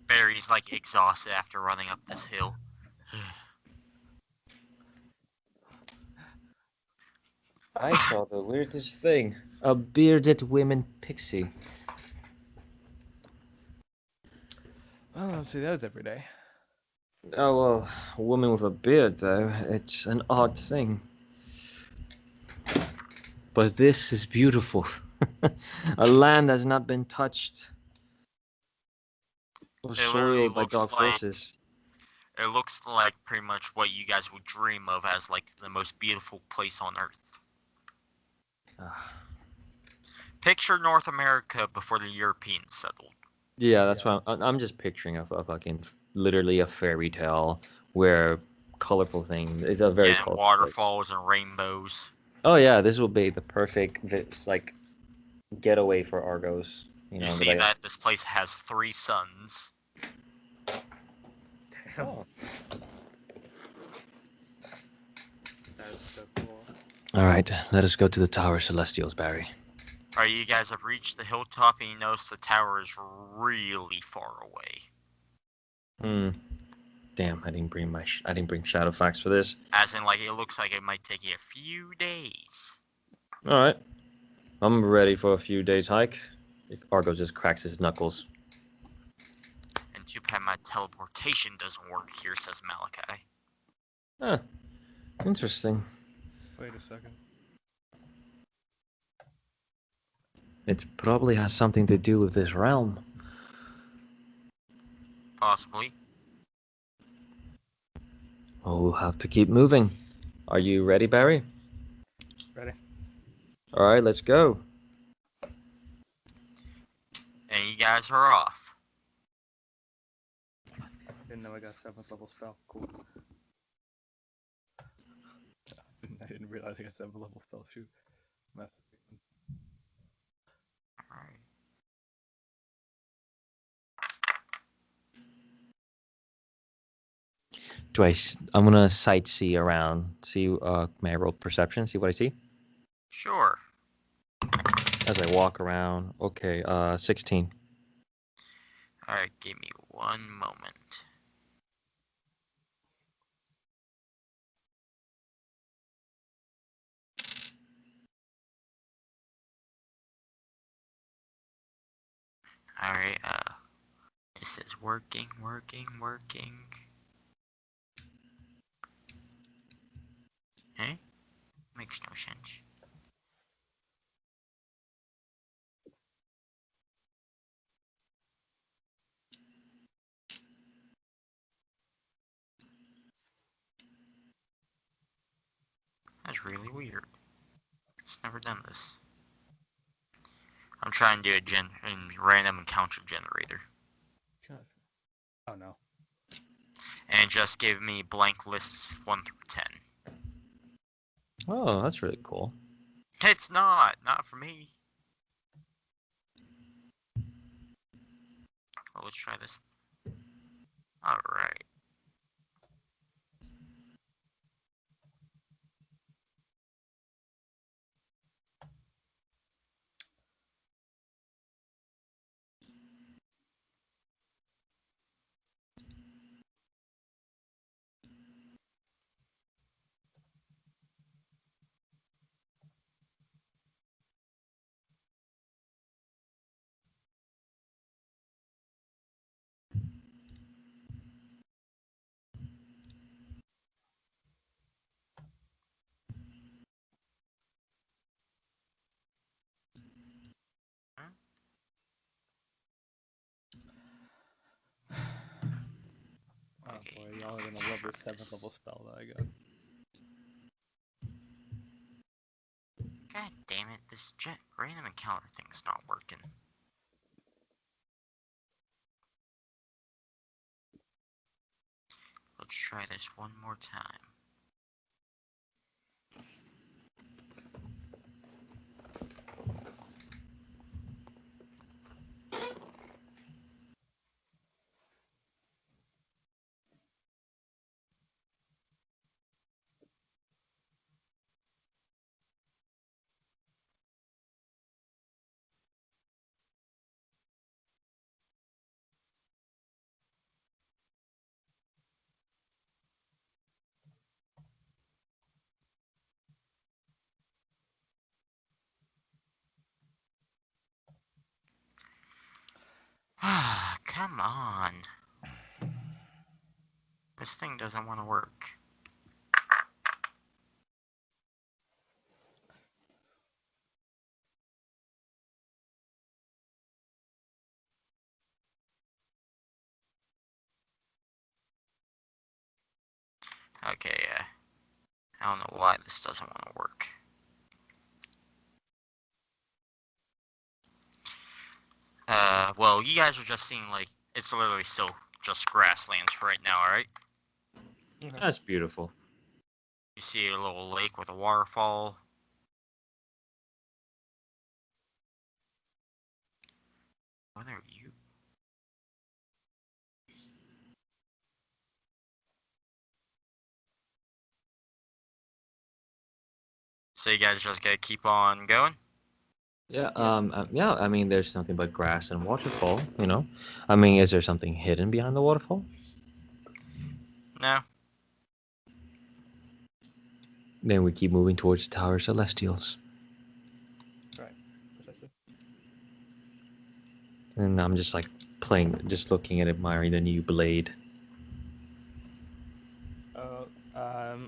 Barry's, like, exhausted after running up this hill. I saw the weirdest thing. A bearded women pixie. I don't see those every day. Oh, well, a woman with a beard, though. It's an odd thing. But this is beautiful. A land has not been touched or It literally soiled by looks dark like forces. it looks like pretty much what you guys would dream of as, like, the most beautiful place on Earth. Ah. Picture North America before the Europeans settled. Yeah, that's why I'm just picturing a fucking literally a fairy tale where colorful thing. It's a very Yeah, and colorful place. waterfalls and rainbows. Oh yeah, this will be the perfect like getaway for Argos. You see that this place has 3 suns. Damn. Oh. That's so cool. All right, let us go to the Tower Celestials, Barry. Alright, you guys have reached the hilltop, and you notice the tower is really far away. Damn, I didn't bring Shadowfax for this. As in, like, it looks like it might take you a few days. All right, I'm ready for a few days hike. Argos just cracks his knuckles. And too bad my teleportation doesn't work here, says Malachi. Huh. Interesting. Wait a second. It probably has something to do with this realm. Possibly. Oh, we'll have to keep moving. Are you ready, Barry? Ready? All right, let's go. And you guys are off. Didn't know I got 7th level spell. Cool. I didn't realize I got 7th level spell. Shoot. I'm gonna sightsee around. See, may I roll perception? See what I see Sure. as I walk around. Okay, 16. Alright, give me one moment. Alright, this is working. Eh? Makes no sense. That's really weird. It's never done this. I'm trying to do a random encounter generator. Oh no. And it just gave me blank lists 1 through 10. Oh, that's really cool. It's not for me. Well, let's try this. Alright. Oh Okay, boy, now y'all are gonna let's love try this 7th this. level spell that I got. God damn it, this random encounter thing's not working. Let's try this one more time. Ah, come on. This thing doesn't want to work. Okay, I don't know why this doesn't want to work. Well, you guys are just seeing, like, it's literally still just grasslands right now, alright? That's beautiful. You see a little lake with a waterfall. What are you? So you guys just gotta keep on going? Yeah, yeah. I mean, there's nothing but grass and waterfall. You know, I mean, is there something hidden behind the waterfall? No? Then we keep moving towards the Tower Celestials, Right. Precisely. and I'm just like just looking at admiring the new blade.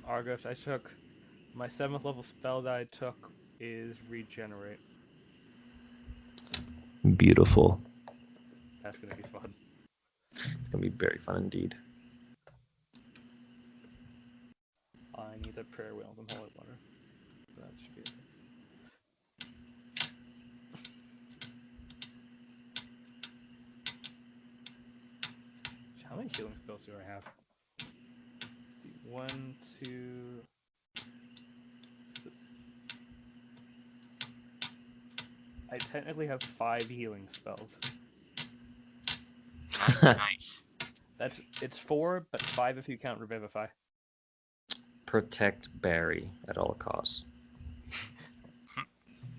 Argos, I took my 7th level spell that I took is regenerate. Beautiful. That's gonna be fun. It's gonna be very fun indeed. I need the prayer wheel and holy water. That should be okay. How many healing spells do I have? Let's see, 1, 2. I technically have 5 healing spells. Nice, nice. It's 4, but 5 if you count Revivify. Protect Barry at all costs. So I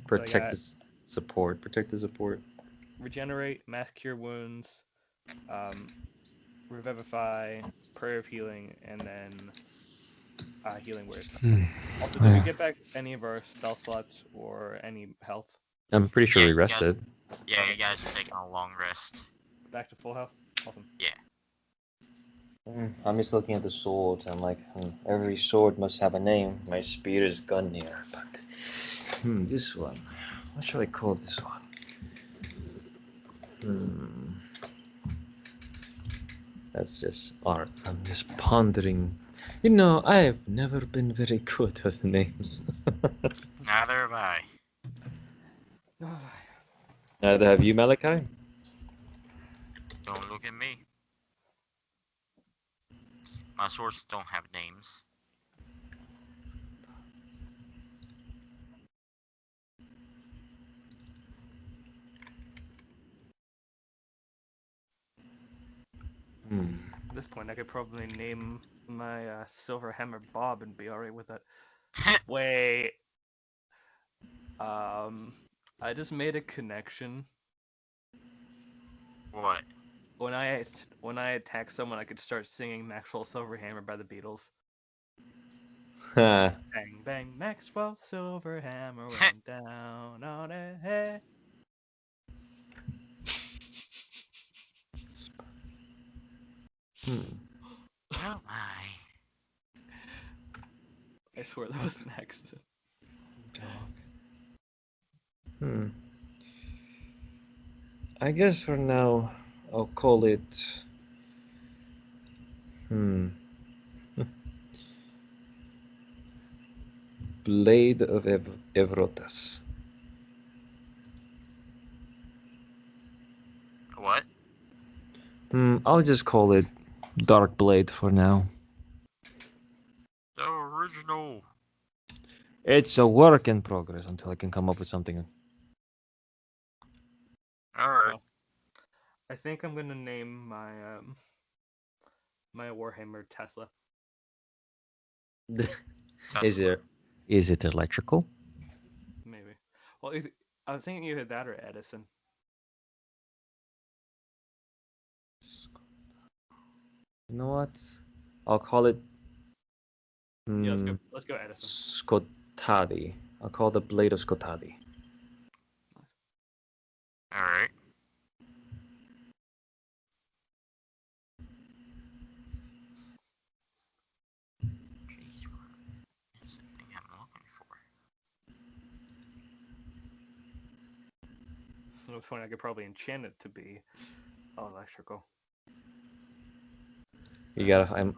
Protect got the support. Protect the support. Regenerate, Mass Cure Wounds, Revivify, Prayer of Healing, and then Healing Word. Also, did we get back any of our spell slots or any health? I'm pretty sure Yeah, we you guys- rested. Yeah, you guys are taking a long rest. Back to full health? Awesome. I'm just looking at the swords. I'm like, every sword must have a name. My spear is Gungnir, but this one. What should I call this one? That's just art. I'm just pondering. You know, I've never been very good with names. Neither have I. Neither have you, Malachi? Don't look at me. My swords don't have names. At this point, I could probably name my Silver Hammer Bob and be alright with it. Wait. I just made a connection. What? When I attack someone, I could start singing Maxwell Silver Hammer by the Beatles. Ha. Bang bang, Maxwell Silver Hammer went down on a head. Oh my. I swear that was an accident. I guess for now, I'll call it. Blade of Evrotas. What? I'll just call it Dark Blade for now. The original. It's a work in progress until I can come up with something. Alright. I think I'm gonna name my my Warhammer Tesla. Tesla. Is it electrical? Maybe. Well, I was thinking either that or Edison. You know what? I'll call it Yeah, let's go Edison. Scotadi. I'll call the Blade of Scotadi. Alright. Jeez, what is the thing I'm looking for? At this point, I could probably enchant it to be electrical. You gotta.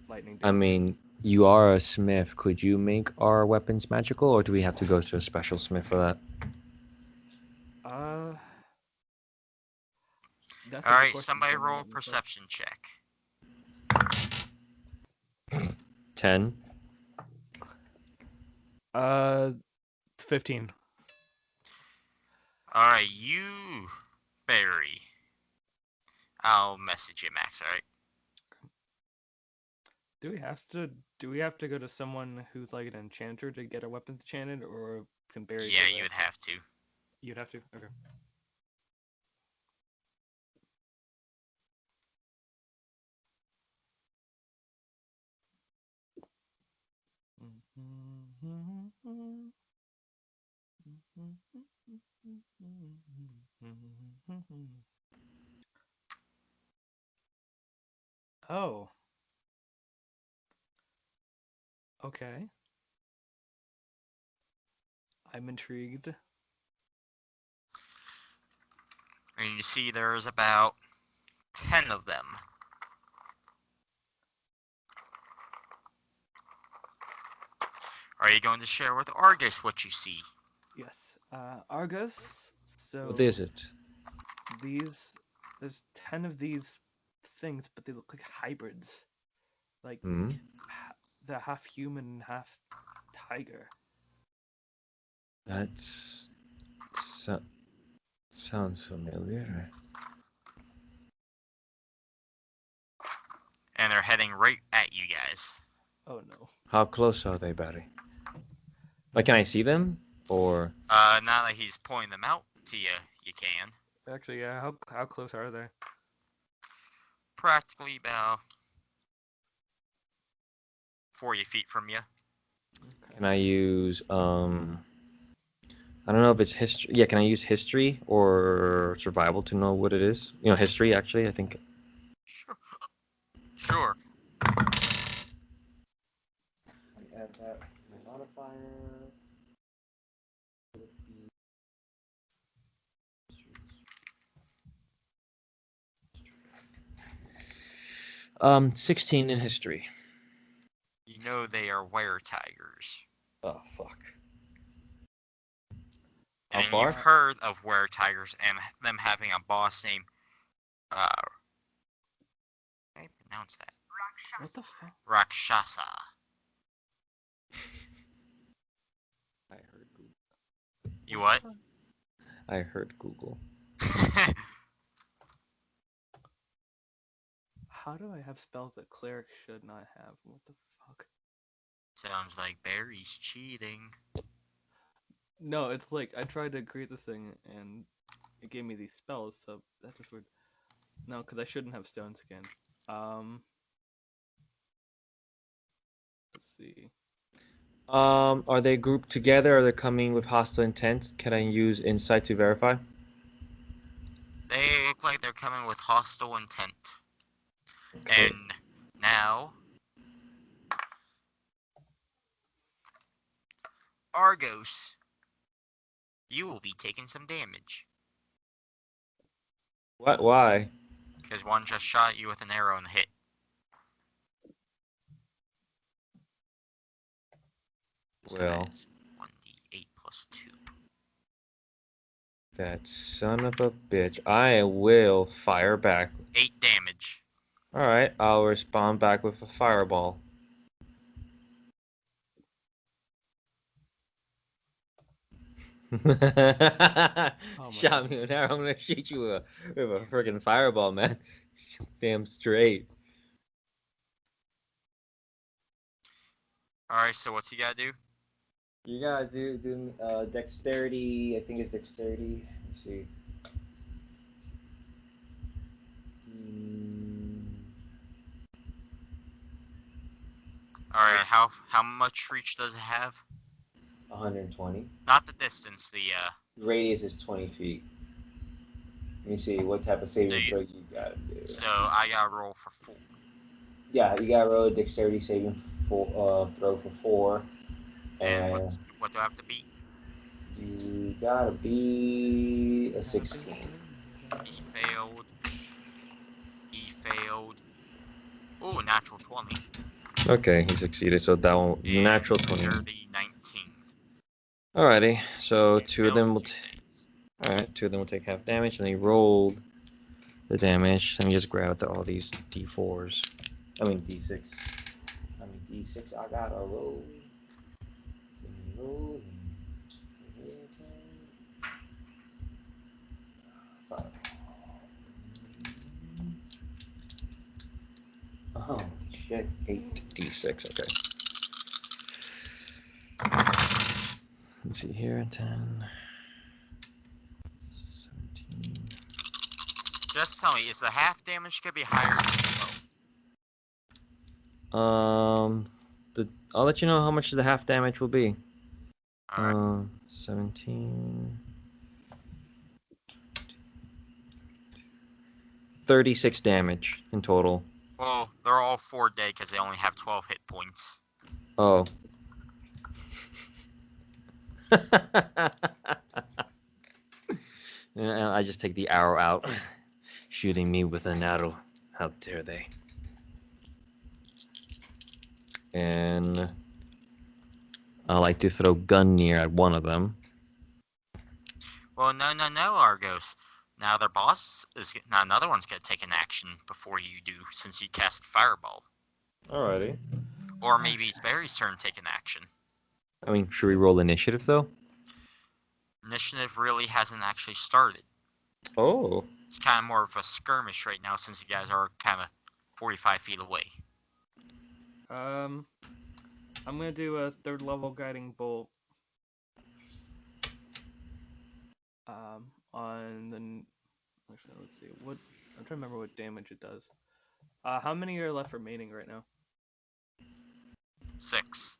Lightning. I mean, you are a smith. Could you make our weapons magical, or do we have to go to a special smith for that? That's Alright, somebody roll a perception check. 10. 15. Alright, you, Barry. I'll message you, Max, alright? Do we have to go to someone who's like an enchanter to get our weapons enchanted, or can Barry? Yeah, you would have to. You'd have to. Okay. Oh. Okay. I'm intrigued. And you see there's about 10 of them. Are you going to share with Argus what you see? Yes. Argus. So What is it? there's 10 of these things, but they look like hybrids. Like they're half human, half tiger. That's sounds familiar. and they're heading right at you guys. Oh no. How close are they, Barry? Like, can I see them? Or Now that he's pointing them out to you, you can. Actually, yeah. How close are they? Practically about 40 feet from you. Okay. can I use I don't know if it's history. Yeah, can I use history or survival to know what it is? You know, history actually, I think. Sure. Sure. Add that modifier. 16 in history. You know they are were-tigers. Oh fuck. How And far? you've heard of were-tigers and them having a boss named, how do I pronounce that? What the fuck? Rakshasa. I heard Google. You what? I heard Google. How do I have spells that cleric should not have? What the fuck? Sounds like Barry's cheating. No, it's like I tried to create this thing and it gave me these spells, so that's just weird. No, because I shouldn't have stone skin. Let's see. Are they grouped together? Or are they coming with hostile intent? Can I use insight to verify? They look like they're coming with hostile intent. Okay. And now, Argos, you will be taking some damage. What? Why? Because one just shot you with an arrow and hit. So Well, that is 1d8 plus 2. that son of a bitch. I will fire back. 8 damage. Alright, I'll respond back with a fireball. Oh my Shot God. me with an arrow. I'm gonna shoot you with a friggin' fireball, man. Damn straight. Alright, so what's he gotta do? You gotta do dexterity. I think it's dexterity. Let's see. Alright, how much reach does it have? 120. Not the distance, The radius is 20 feet. Let me see what type of saving throw you gotta do. So I gotta roll for 4. Yeah, you gotta roll a dexterity saving throw for 4. And And what do I have to beat? you gotta be a 16. He failed. He failed. Ooh, natural 20. Okay, he succeeded. So that one, And natural 20. dirty 19. Alrighty, so He two of fails them will. 2 saves. Alright, two of them will take half damage, and they rolled the damage. Let me just grab all these d4s. I mean d6. I mean d6. I gotta roll. Roll. Oh shit! 8d6. Okay. Let's see here. 10. 17. Just tell me, is the half damage gonna be higher than I'll let you know how much the half damage will be. Alright. 17. 36 damage in total. Well, they're all 4 dead because they only have 12 hit points. Oh. I just take the arrow out, shooting me with an arrow. How dare they? And I like to throw Gungnir at one of them. Well, no, Argos. Now their boss is now another one's gonna take an action before you do, since you cast Fireball. Alrighty. Or maybe it's Barry's turn to take an action. I mean, should we roll initiative though? Initiative really hasn't actually started. Oh. It's kind of more of a skirmish right now, since you guys are kind of 45 feet away. I'm gonna do a 3rd level guiding bolt. On the actually, let's see what I'm trying to remember what damage it does. How many are left remaining right now? 6.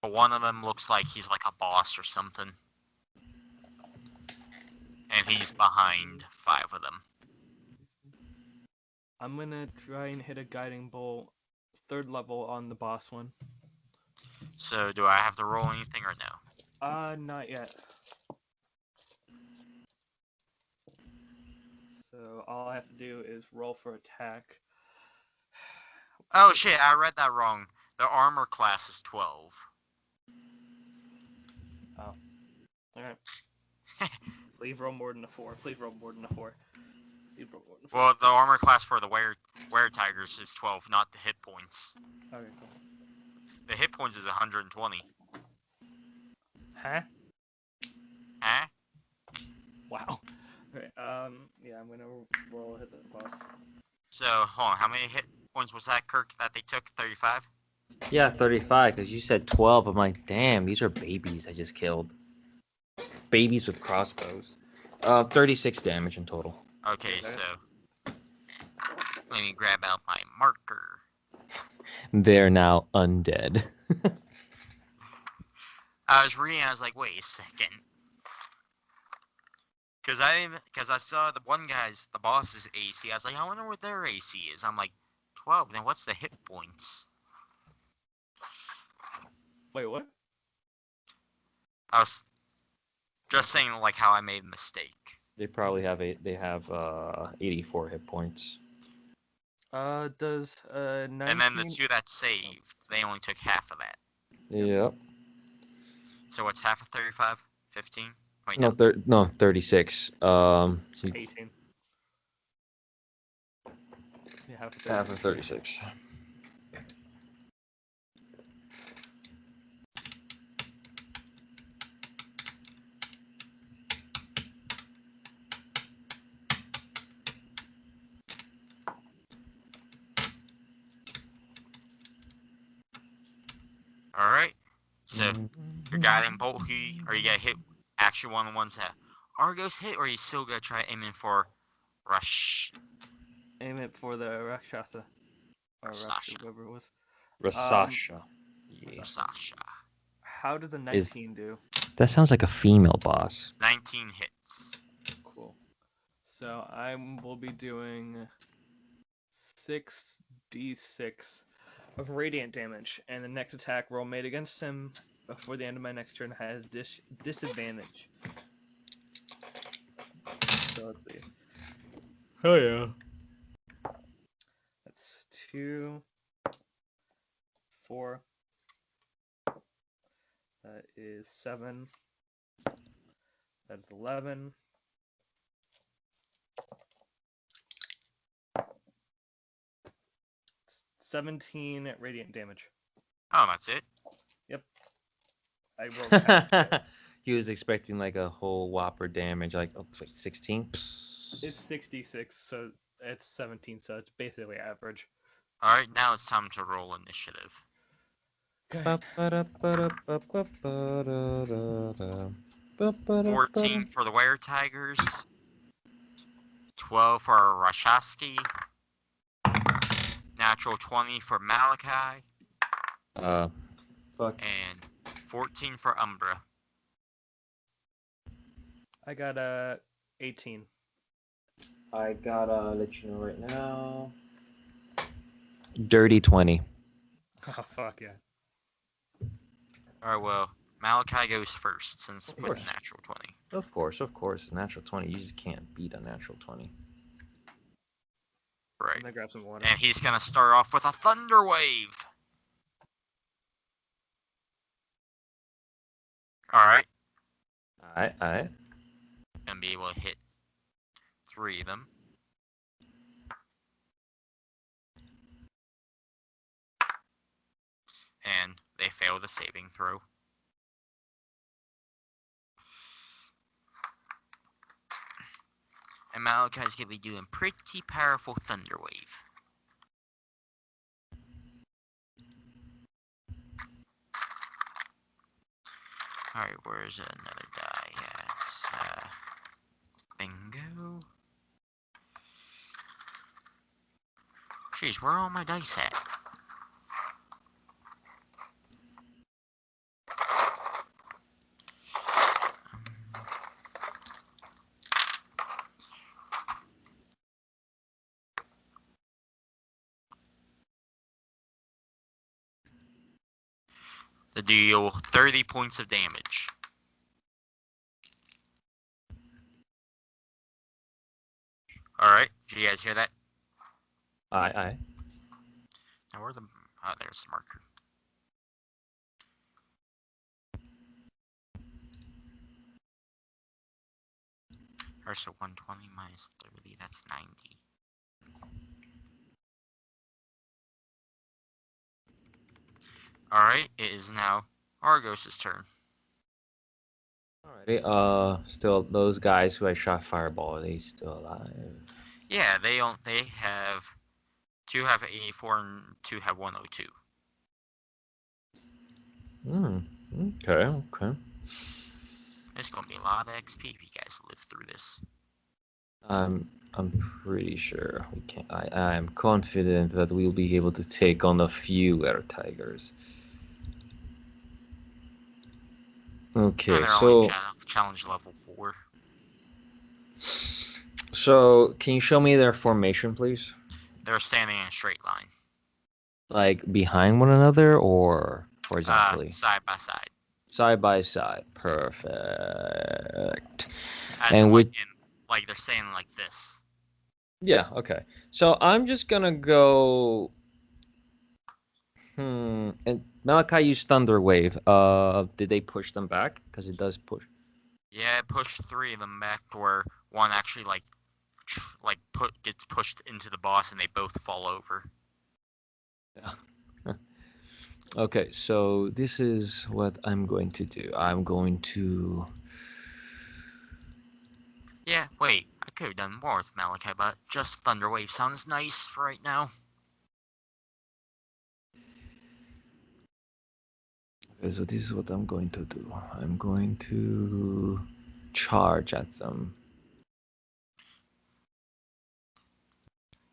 But one of them looks like he's like a boss or something. And he's behind 5 of them. I'm gonna try and hit a guiding bolt 3rd level on the boss one. So do I have to roll anything or no? Not yet. So all I have to do is roll for attack. Oh shit, I read that wrong. The armor class is 12. Oh. Alright. Please roll more than a 4. Please roll more than a 4. Please roll more than a 4. Well, the armor class for the were tigers is 12, not the hit points. Okay, cool. The hit points is 120. Huh? Huh? Wow. Alright, yeah, I'm gonna roll hit the boss. So, hold on, how many hit points was that, Kirk, that they took? 35? Yeah, 35, because you said 12. I'm like, damn, these are babies I just killed. Babies with crossbows. 36 damage in total. Okay, so let me grab out my marker. They're now undead. I was reading, I was like, wait a second. Because I saw the one guy's, the boss's AC. I was like, I wonder what their AC is. I'm like, 12, then what's the hit points? Wait, what? I was just saying, like, how I made a mistake. They probably have 84 hit points. Does 19... And then the 2 that saved, they only took half of that. Yep. So what's half of 35? 15? Wait, No, 36. It's 18. Yeah, Half of 36. Alright. So, your guiding bolt, are you gonna hit actually one of the ones that Argos hit, or are you still gonna try aiming for Rush? Aim it for the Rakshasa. Or Sasha. whoever it was. Rasasha. Yeah. Sasha. How does a 19 do? That sounds like a female boss. 19 hits. Cool. So I will be doing 6d6 of radiant damage, and the next attack roll made against him before the end of my next turn has disadvantage. So let's see. Oh yeah. That's 2, 4. That is 7. That's 11. It's 17 radiant damage. Oh, that's it? Yep. I rolled half. He was expecting like a whole whopper damage, like it's like 16. It's 66, so it's 17, so it's basically average. Alright, now it's time to roll initiative. Good. 14 for the Were Tigers. 12 for Rashaski. Natural 20 for Malachi. Fuck. And 14 for Umbra. I got 18. I gotta let you know right now. Dirty 20. Oh, fuck yeah. Alright, well, Malachi goes first, since Of with course. the natural 20. Of course. Natural 20. You just can't beat a natural 20. Right. I'm gonna grab some water. And he's gonna start off with a Thunder Wave! Alright. Alright. Gonna be able to hit 3 of them. And they fail the saving throw. And Malachi's gonna be doing pretty powerful Thunder Wave. Alright, where's another die? Yes. Bingo. Jeez, where are all my dice at? To deal 30 points of damage. Alright, did you guys hear that? Aye. Now where the... Oh, there's the marker. Alright, so 120 minus 30, that's 90. Alright, it is now Argos' turn. Alrighty. Still those guys who I shot fireball, are they still alive? Yeah, they have... 2 have 84 and 2 have 102. Okay. It's gonna be a lot of XP if you guys live through this. I'm pretty sure we can. I am confident that we'll be able to take on a few air tigers. Okay, And they're so only challenge level 4. so can you show me their formation, please? They're standing in a straight line. Like behind one another or horizontally? Side by side. Side by side. Perfect. As And in, with like they're standing like this. yeah, okay. So I'm just gonna go. And Malachi used Thunder Wave. Did they push them back? Because it does push. Yeah, push 3 of them back to where one actually gets pushed into the boss and they both fall over. Yeah. Okay, so this is what I'm going to do. I'm going to. Yeah, wait, I could have done more with Malachi, but just Thunder Wave sounds nice for right now. Okay, so this is what I'm going to do. I'm going to charge at them.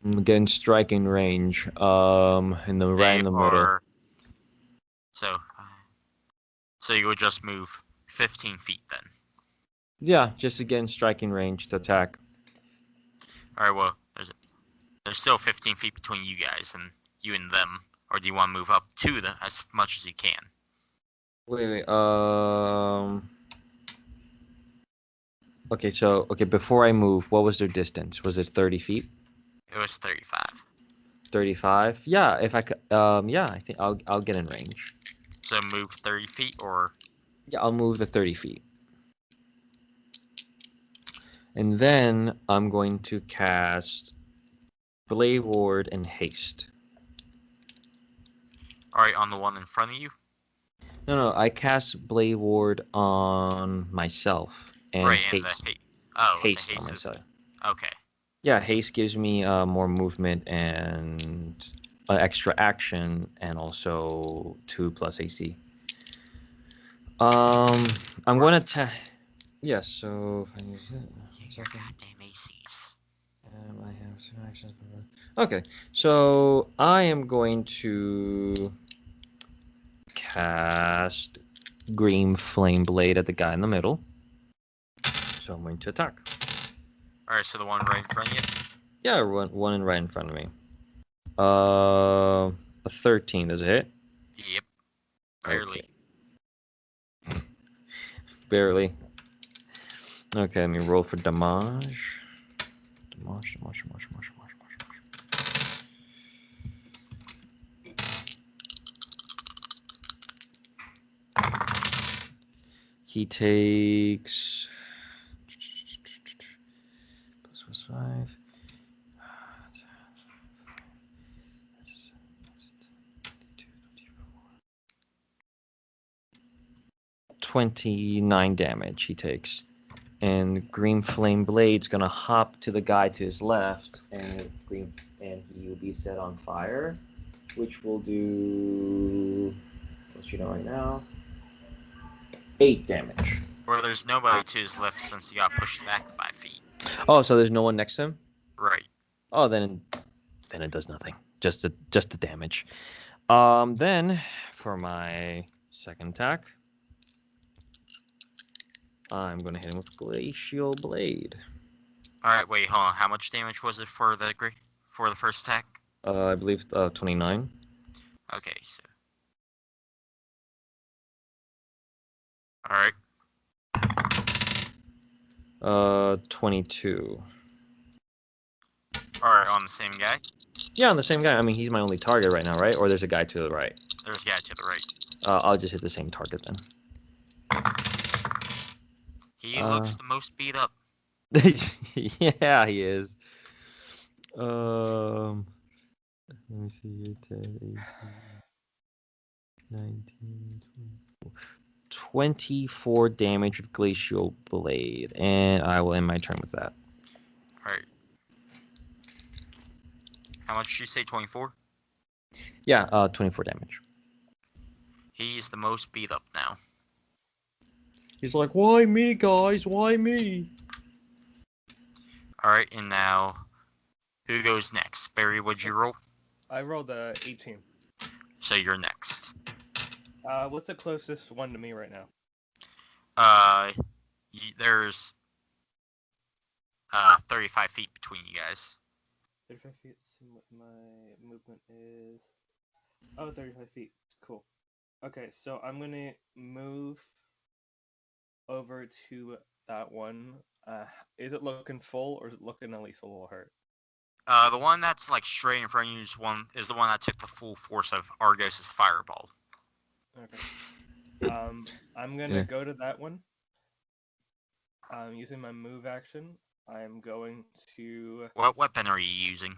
Again, striking range. In the right in the middle. So you would just move 15 feet then. Yeah, just again striking range to attack. All right. Well, there's still 15 feet between you guys and you and them. Or do you want to move up to them as much as you can? Wait. Okay. Before I move, what was their distance? Was it 30 feet? It was 35. 35? Yeah. If I could. Yeah. I think I'll get in range. So move 30 feet, or Yeah, I'll move the 30 feet. And then I'm going to cast Blade Ward and Haste. all right, on the one in front of you. No, I cast Blade Ward on myself and Right, Haste. haste on is myself. okay. Yeah, Haste gives me more movement and extra action, and also 2+ AC. I'm going to yeah, so if I use it. Yeah, your goddamn ACs. I have 2 actions. Okay, so I am going to cast Green Flame Blade at the guy in the middle. So I'm going to attack. All right, so the one right in front of you. Yeah, one right in front of me. A 13, does it hit? Yep. Barely. Okay. Barely. Okay, let me roll for damage. Damage. He takes +5. 29 damage he takes. And Green Flame Blade's gonna hop to the guy to his left, and he will be set on fire, which will do, let's you know right now, 8 damage. Or there's nobody to his left since he got pushed back 5 feet. Oh, so there's no one next to him? Right. Oh, then it does nothing. Just the damage. Then for my second attack, I'm gonna hit him with Glacial Blade. Alright, wait, hold on. How much damage was it for the first attack? I believe 29. Okay, so. Alright. 22. Alright, on the same guy? Yeah, on the same guy. I mean, he's my only target right now, right? Or there's a guy to the right. There's a guy to the right. I'll just hit the same target then. He looks the most beat up. Yeah, he is. Let me see here. 10, 18, 19, 24 damage with Glacial Blade. And I will end my turn with that. Alright. How much did you say? 24? Yeah, 24 damage. He's the most beat up now. He's like, why me, guys? Why me? Alright, and now, who goes next? Barry, what'd you roll? I rolled a 18. So you're next. What's the closest one to me right now? There's 35 feet between you guys. 35 feet. Let's see what my movement is. Oh, 35 feet. Cool. Okay, so I'm gonna move over to that one. Is it looking full or is it looking at least a little hurt? The one that's like straight in front of you is the one that took the full force of Argos' fireball. Okay. I'm gonna go to that one. Using my move action, I'm going to. What weapon are you using?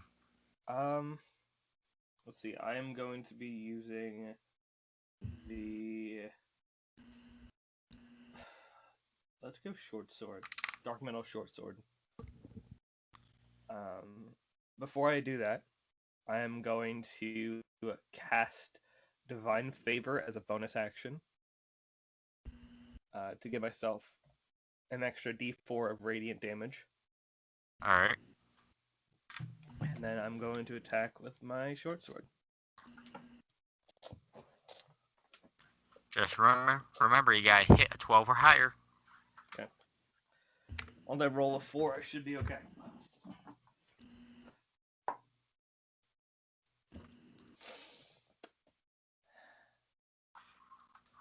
Let's see. I am going to be using the. Let's go short sword. Dark metal short sword. Before I do that, I am going to cast Divine Favor as a bonus action to give myself an extra D4 of radiant damage. Alright. And then I'm going to attack with my short sword. Just remember you gotta hit a 12 or higher. Okay. On that roll of 4, I should be okay.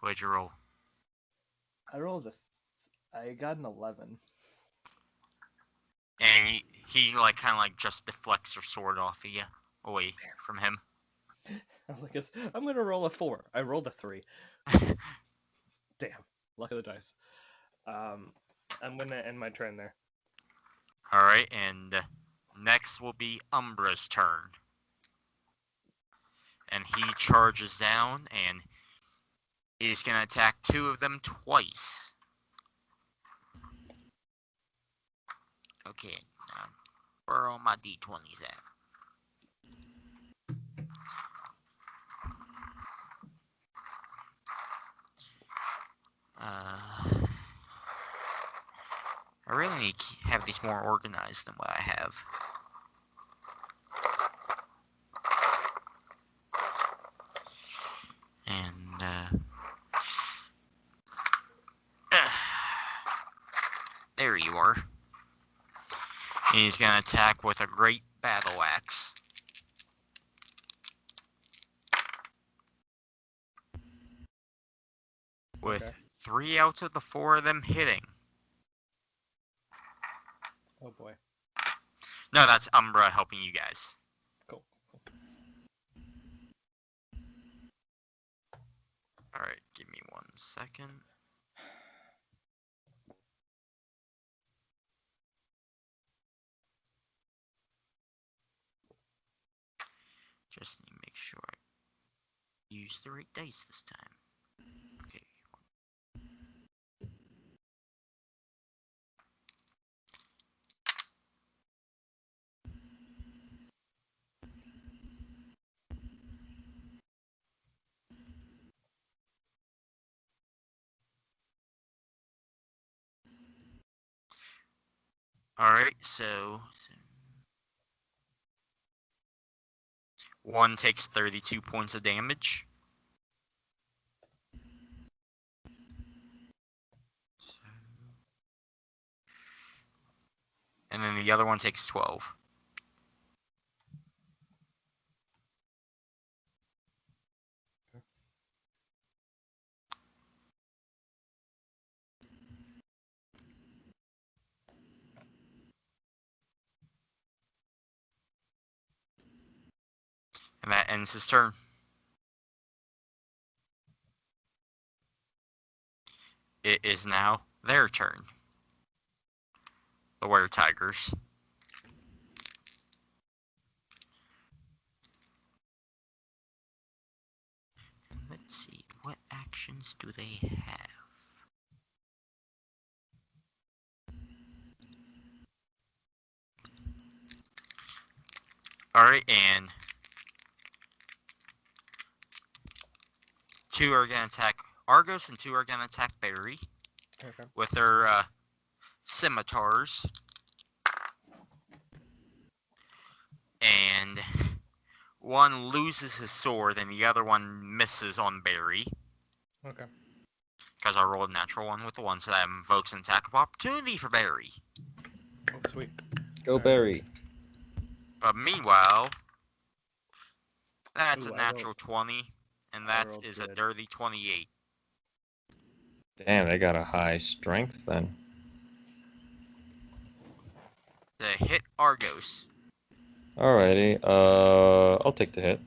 What'd you roll? I got an 11. And he like kind of like just deflects your sword off of you, away from him. I'm like, I'm gonna roll a 4. I rolled a 3. Damn, luck of the dice. I'm gonna end my turn there. Alright, and next will be Umbra's turn. And he charges down, and he's gonna attack 2 of them twice. Okay, where are all my d20s at? I really need to have these more organized than what I have. And, there you are. And he's gonna attack with a great battle axe. With 3 out of the 4 of them hitting. Oh boy. No, that's Umbra helping you guys. Cool. Alright, give me 1 second. Just need to make sure I use the right dice this time. Okay. Alright, so... One takes 32 points of damage. And then the other one takes 12. And that ends his turn. It is now their turn. The Were Tigers. Let's see, what actions do they have? Alright, and 2 are going to attack Argos and 2 are going to attack Barry. Okay. With their scimitars. And one loses his sword and the other one misses on Barry. Okay. Because I rolled a natural 1 with the 1, so that invokes an attack of opportunity for Barry. Oh, sweet. Go Barry. But meanwhile, that's Ooh, a I natural rolled- 20, and I that rolled is a good. dirty 28. Damn, they got a high strength then. To hit Argos. Alrighty. I'll take the hit.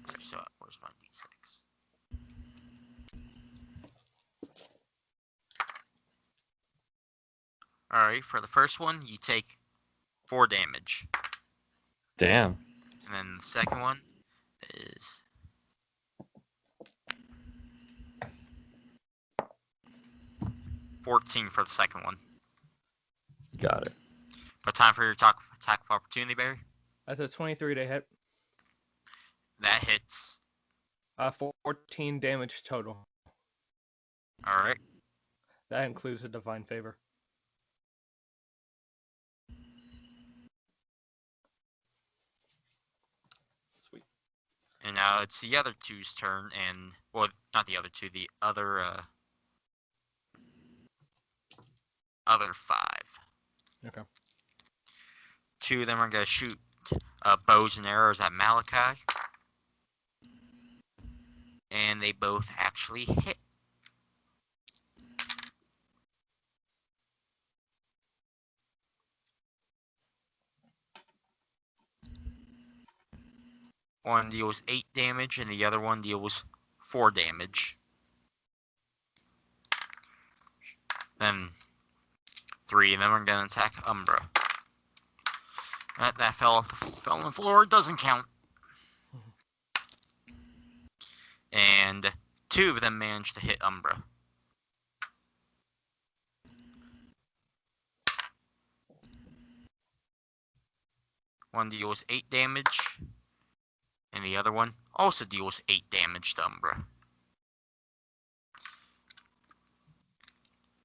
Alright, so where's my d6? Alright, for the first one, you take 4 damage. Damn. And then the second one is 14 for the second one. Got it. But time for your attack of opportunity, Barry. That's a 23 to hit. That hits. 14 damage total. Alright. That includes a divine favor. Sweet. And now it's the other two's turn, and... Well, not the other two, the other 5. Okay. 2 of them are going to shoot bows and arrows at Malachi. And they both actually hit. One deals 8 damage, and the other one deals 4 damage. Then 3 of them are going to attack Umbra. That fell on the floor. It doesn't count. And 2 of them managed to hit Umbra. One deals 8 damage, and the other one also deals 8 damage to Umbra.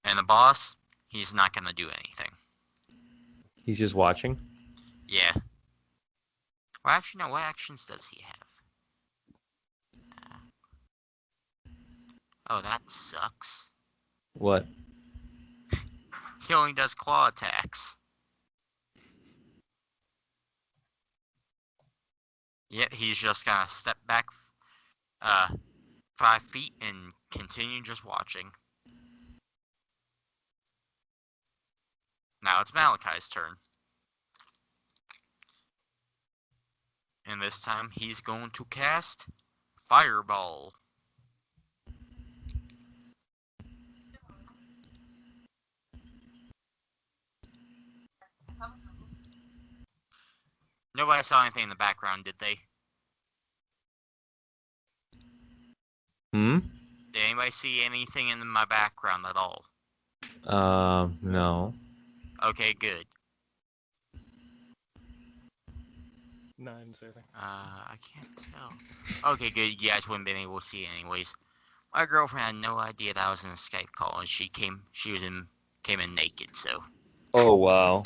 And the boss, he's not going to do anything. He's just watching. Yeah. Well, actually, no. What actions does he have? Oh, that sucks. What? He only does claw attacks. Yep, he's just gonna step back 5 feet and continue just watching. Now it's Malachi's turn. And this time he's going to cast Fireball. Nobody saw anything in the background, did they? Hmm? Did anybody see anything in my background at all? No. Okay, good. No, I didn't say anything. I can't tell. Okay, good. You guys wouldn't have been able to see it anyways. My girlfriend had no idea that I was in a Skype call, and came in naked, so. Oh wow.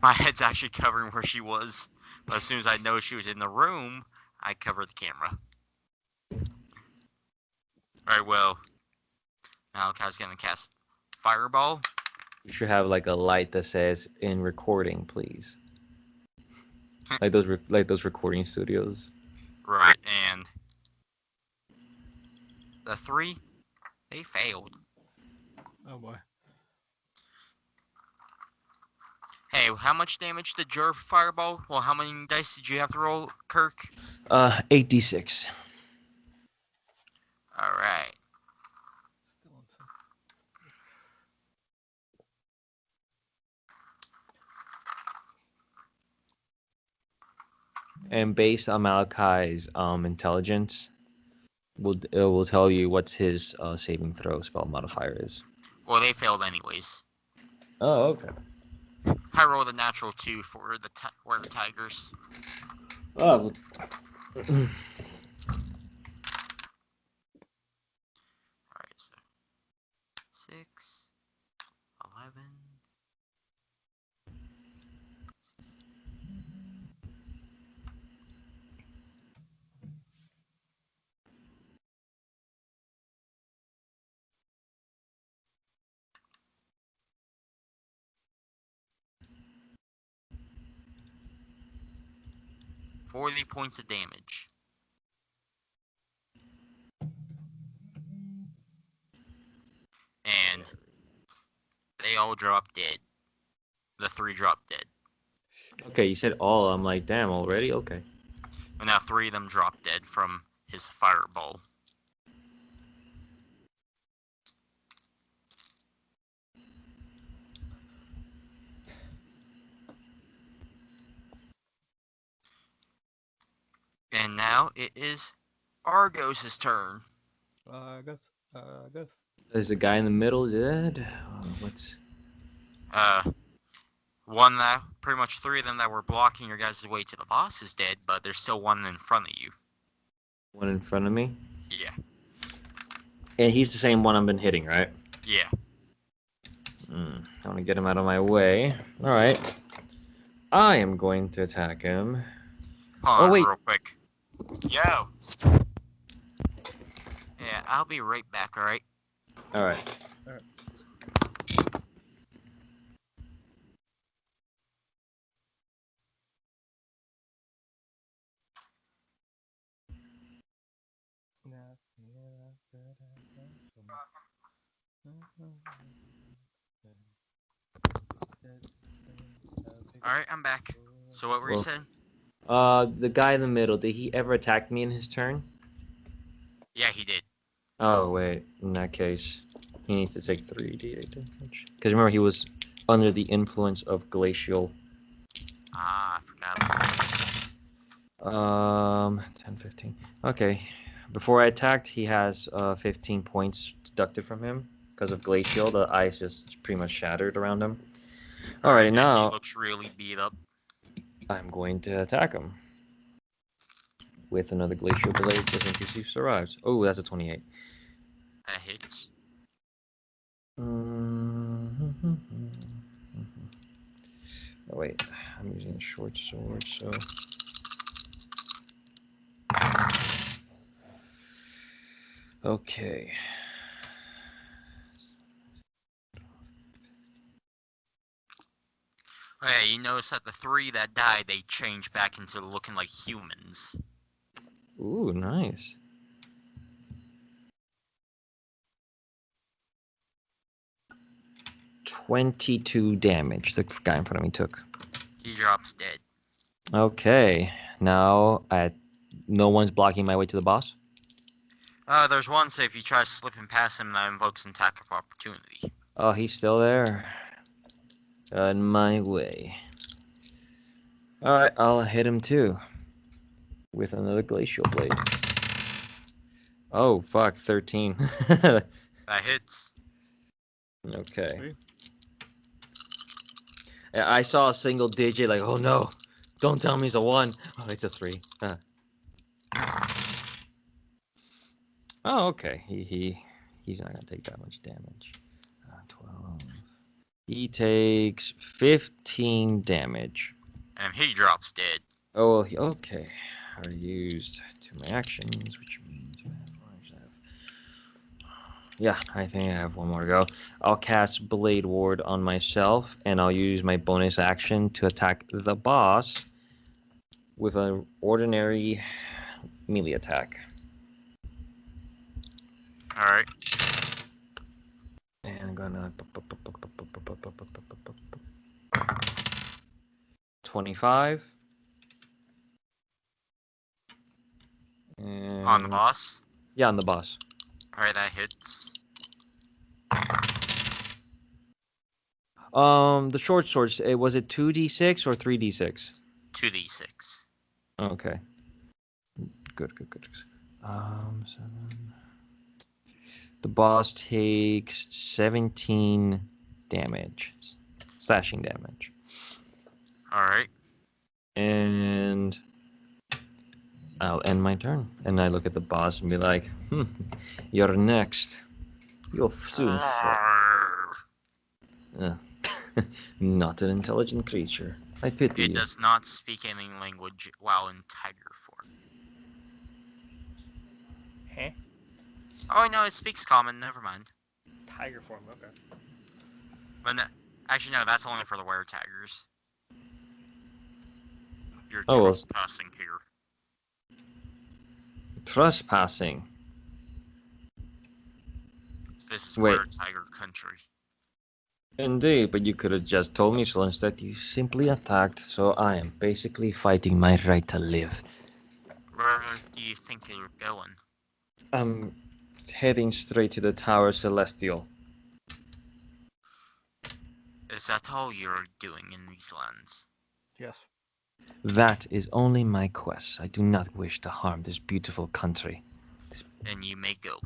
My head's actually covering where she was, but as soon as I know she was in the room, I covered the camera. Alright, well, Malachi's gonna cast Fireball. You should have like a light that says "in recording, please." Like those recording studios. Right, and the 3, they failed. Oh boy. Hey, how much damage did your Fireball? Well, how many dice did you have to roll, Kirk? 8d6. Alright. And based on Malachi's intelligence, it will tell you what's his saving throw spell modifier is. Well, they failed anyways. Oh, okay. I rolled a natural 2 for the tigers. Oh. Alright, so 6, 11. 40 points of damage. And they all drop dead. The 3 drop dead. Okay, you said all. I'm like, damn, already? Okay. And now 3 of them drop dead from his Fireball. And now it is Argos' turn. I guess. Is the guy in the middle dead? What's... One that, pretty much 3 of them that were blocking your guys' way to the boss is dead, but there's still one in front of you. One in front of me? Yeah. And he's the same one I've been hitting, right? Yeah. I want to get him out of my way. Alright. I am going to attack him. Hold on wait. real quick. Yo! Yeah, I'll be right back, alright? Alright. Alright, I'm back. So what were you Well, saying? The guy in the middle, did he ever attack me in his turn? Yeah, he did. Oh, wait. In that case, he needs to take 3d8 damage. Because remember, he was under the influence of glacial. Ah, I forgot about that. 10, 15. Okay. Before I attacked, he has 15 points deducted from him because of glacial. The ice just pretty much shattered around him. Alright, Yeah, now he looks really beat up. I'm going to attack him with another glacial blade just in case he survives. Oh, that's a 28. That hits. Oh, wait, I'm using a short sword, so... Okay. Okay, you notice that the 3 that died, they changed back into looking like humans. Ooh, nice. $22 damage the guy in front of me took. He drops dead. Okay, now no one's blocking my way to the boss? There's one, so if you try slipping past him, that invokes an attack of opportunity. Oh, he's still there. On my way. Alright, I'll hit him too. With another glacial blade. Oh, fuck, 13. That hits. Okay. Sweet. I saw a single digit, like, oh no, don't tell me it's a 1. Oh, it's a 3. Oh, okay. He's not gonna take that much damage. 12. He takes 15 damage. And he drops dead. Oh, okay. I used 2 my actions, which means yeah, I think I have one more to go. I'll cast Blade Ward on myself, and I'll use my bonus action to attack the boss with an ordinary melee attack. Alright. And I'm gonna 25. And On the boss. yeah, on the boss. Alright, that hits. The short swords. Was it 2d6 or 3d6? 2d6. Okay. Good. 7. The boss takes 17 damage, slashing damage. Alright. And I'll end my turn. And I look at the boss and be like, you're next. You'll soon fall. Not an intelligent creature. I pity It you. does not speak any language while in tiger form. Huh? Oh no, it speaks common, never mind. Tiger form, okay. But no, actually no, that's only for the were tigers. You're Oh, well. trespassing here. Trespassing. This is Wait. were tiger country. Indeed, but you could have just told me so. Instead, you simply attacked, so I am basically fighting my right to live. Where do you think you're going? I'm heading straight to the Tower Celestial. Is that all you're doing in these lands? Yes. That is only my quest. I do not wish to harm this beautiful country. And you may go.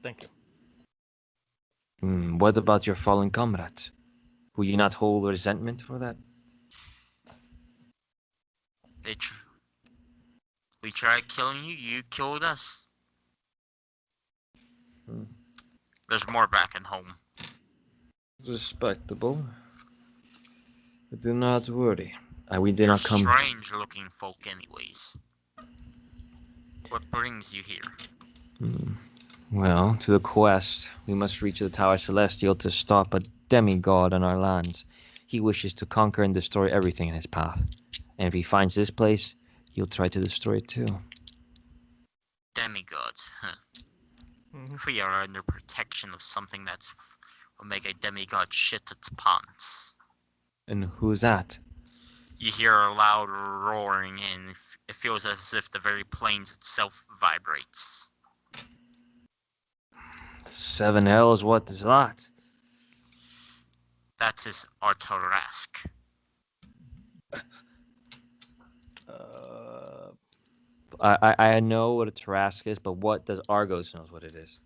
Thank you. What about your fallen comrades? Will you not hold resentment for that? We tried killing you, you killed us. There's more back at home. Respectable. But do not worry. We did You're not come. strange looking folk anyways. What brings you here? Well, to the quest, we must reach the Tower Celestial to stop a demigod on our lands. He wishes to conquer and destroy everything in his path. And if he finds this place, he'll try to destroy it too. Demigods, huh? We are under protection of something that's will make a demigod shit its pants. And who's that? You hear a loud roaring and it feels as if the very plains itself vibrates. 7 hells, what is that? That is Artarask. I know what a Tarrasque is, but what does Argos knows what it is?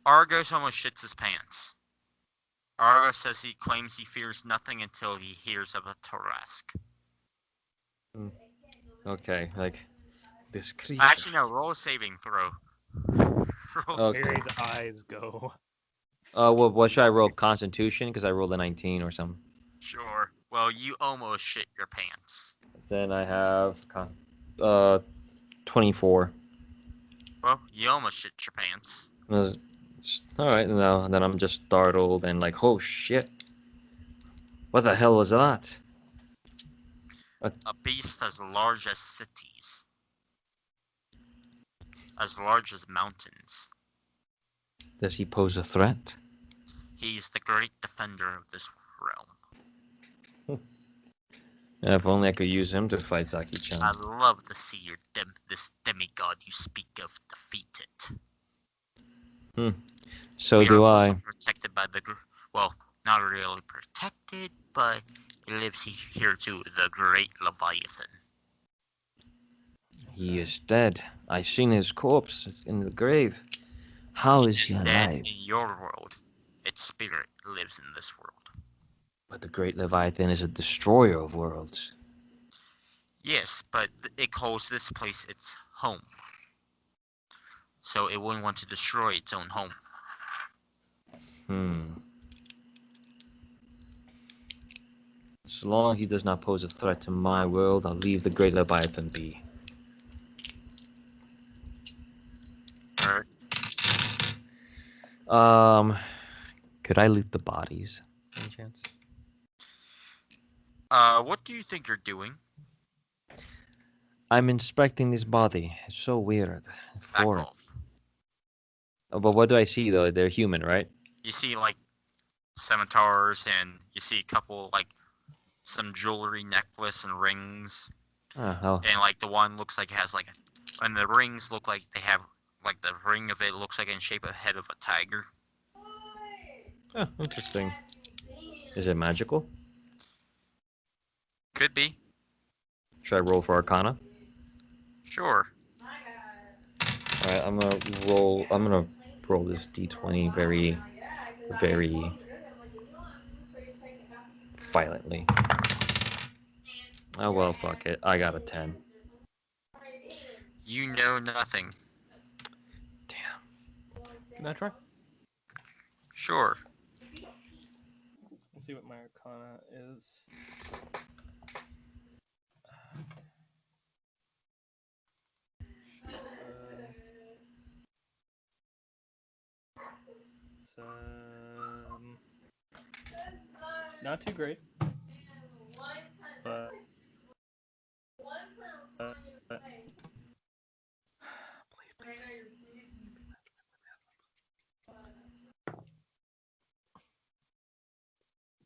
Argos almost shits his pants. Argos says he claims he fears nothing until he hears of a Tarrasque. Okay, like this creature. Actually, no, roll a saving throw. Okay. Here his eyes go. Well, what should I roll? Constitution? Because I rolled a 19 or something. Sure. Well, you almost shit your pants. Then I have 24. Well, you almost shit your pants. Alright, now then I'm just startled and like, oh shit. What the hell was that? A beast as large as cities. As large as mountains. Does he pose a threat? He's the great defender of this realm. If only I could use him to fight Zaki-chan. I'd love to see your this demigod you speak of defeated. So we do are I. also protected by the well, not really protected, but it lives here too, the great Leviathan. He is dead. I seen his corpse in the grave. How is he Dead alive? in your world. Its spirit lives in this world. But the great Leviathan is a destroyer of worlds. Yes, but it calls this place its home. So it wouldn't want to destroy its own home. As long as he does not pose a threat to my world, I'll leave the Great Leviathan be. Alright. Could I loot the bodies? Any chance? What do you think you're doing? I'm inspecting this body. It's so weird. Back Foreign. off. But what do I see though? They're human, right? You see, like, scimitars, and you see a couple, like, some jewelry, necklace, and rings. Oh, And, like, the one looks like it has, like, and the rings look like they have, like, the ring of it looks like in shape of head of a tiger. oh, interesting. Is it magical? Could be. Should I roll for Arcana? Sure. All right, I'm gonna roll this d20 very, very violently. Oh well, fuck it. I got a 10. You know nothing. Damn. Can I try? Sure. Let's see what my Arcana is. It's not too great, but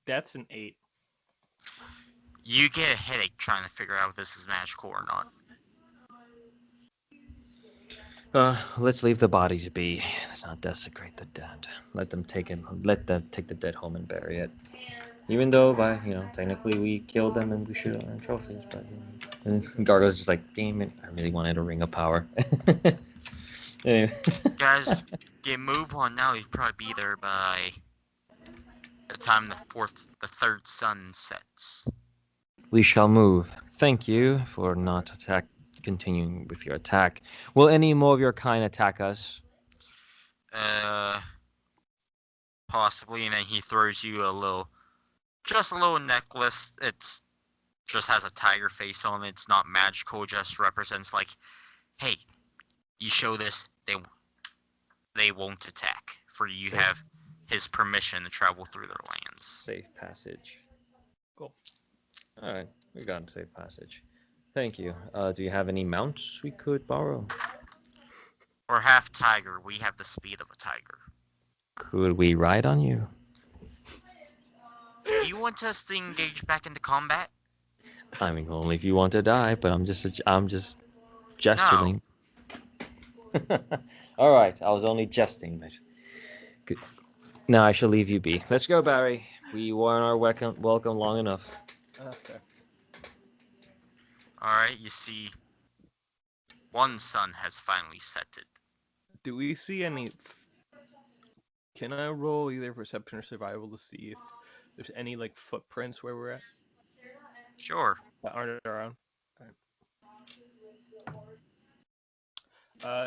that's an 8. You get a headache trying to figure out if this is magical or not. Let's leave the bodies be. Let's not desecrate the dead. Let them take the dead home and bury it. Even though, technically we killed them and we should earn trophies, but and Gargo's just like, damn it, I really wanted a ring of power. Anyway. Guys, get move on now. You'd probably be there by the time the third sun sets. We shall move. Thank you for not continuing with your attack. Will any more of your kind attack us? Possibly, and then he throws you just a little necklace. It's just has a tiger face on it. It's not magical. Just represents like, hey, you show this, they won't attack. For you have his permission to travel through their lands. Safe passage. Cool. All right, we got safe passage. Thank you. Do you have any mounts we could borrow? For half tiger, we have the speed of a tiger. Could we ride on you? Do you want us to engage back into combat? I mean, only if you want to die. But I'm just gesturing. No. All right, I was only jesting, but good. Now I shall leave you be. Let's go, Barry. We were our welcome long enough. Okay. Alright, you see, one sun has finally set it. Do we see any? Can I roll either perception or survival to see if there's any like footprints where we're at Sure. that aren't around?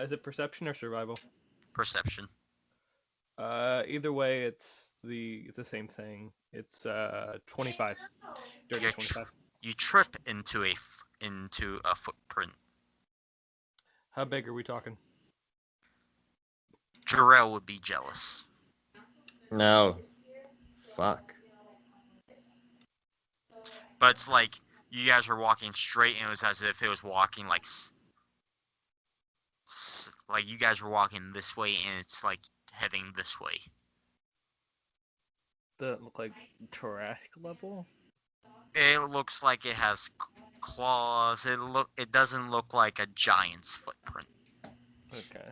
Is it perception or survival? Perception. Either way, it's the same thing. It's 25. Dirty 25. You trip into a footprint. How big are we talking? Jarrell would be jealous. No. Fuck. But it's like you guys were walking straight, and it was as if it was walking like you guys were walking this way, and it's like heading this way. Doesn't look like thoracic level. It looks like it has claws. It doesn't look like a giant's footprint. Okay.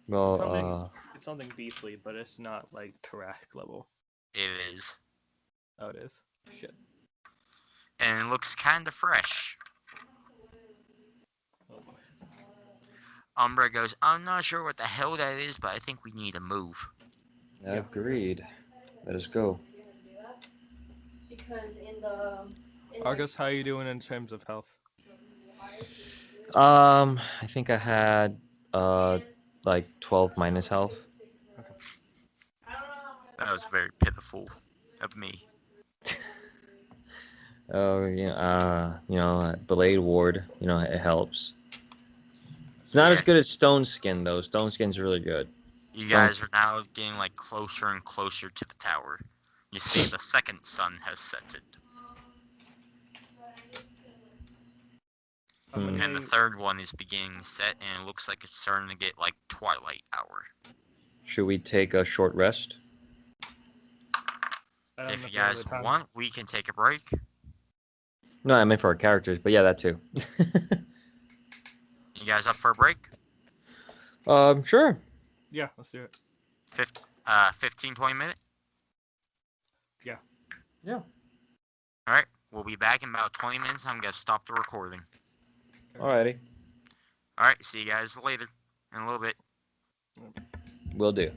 Well, it's something beastly, but it's not like thoracic level. It is. Oh, it is. Shit. And it looks kind of fresh. Oh boy. Umbra goes, I'm not sure what the hell that is, but I think we need to move. agreed. Let us go. Argus, how are you doing in terms of health? I think I had like 12 minus health. Okay. That was very pitiful of me. Oh, Blade Ward, it helps. It's not as Yeah, good as Stone Skin though. Stone Skin's really good. you Stone. guys are now getting like closer and closer to the tower. You see, the second sun has set it, How many and the are you? third one is beginning to set, and it looks like it's starting to get like twilight hour. Should we take a short rest? I don't If know you if we have the guys time. want, we can take a break. No, I meant for our characters, but yeah, that too. You guys up for a break? Sure. Yeah, let's do it. 15, 20 minutes? Yeah. Yeah. Alright, we'll be back in about 20 minutes. I'm going to stop the recording. Alrighty. Alright, see you guys later in a little bit. Will do.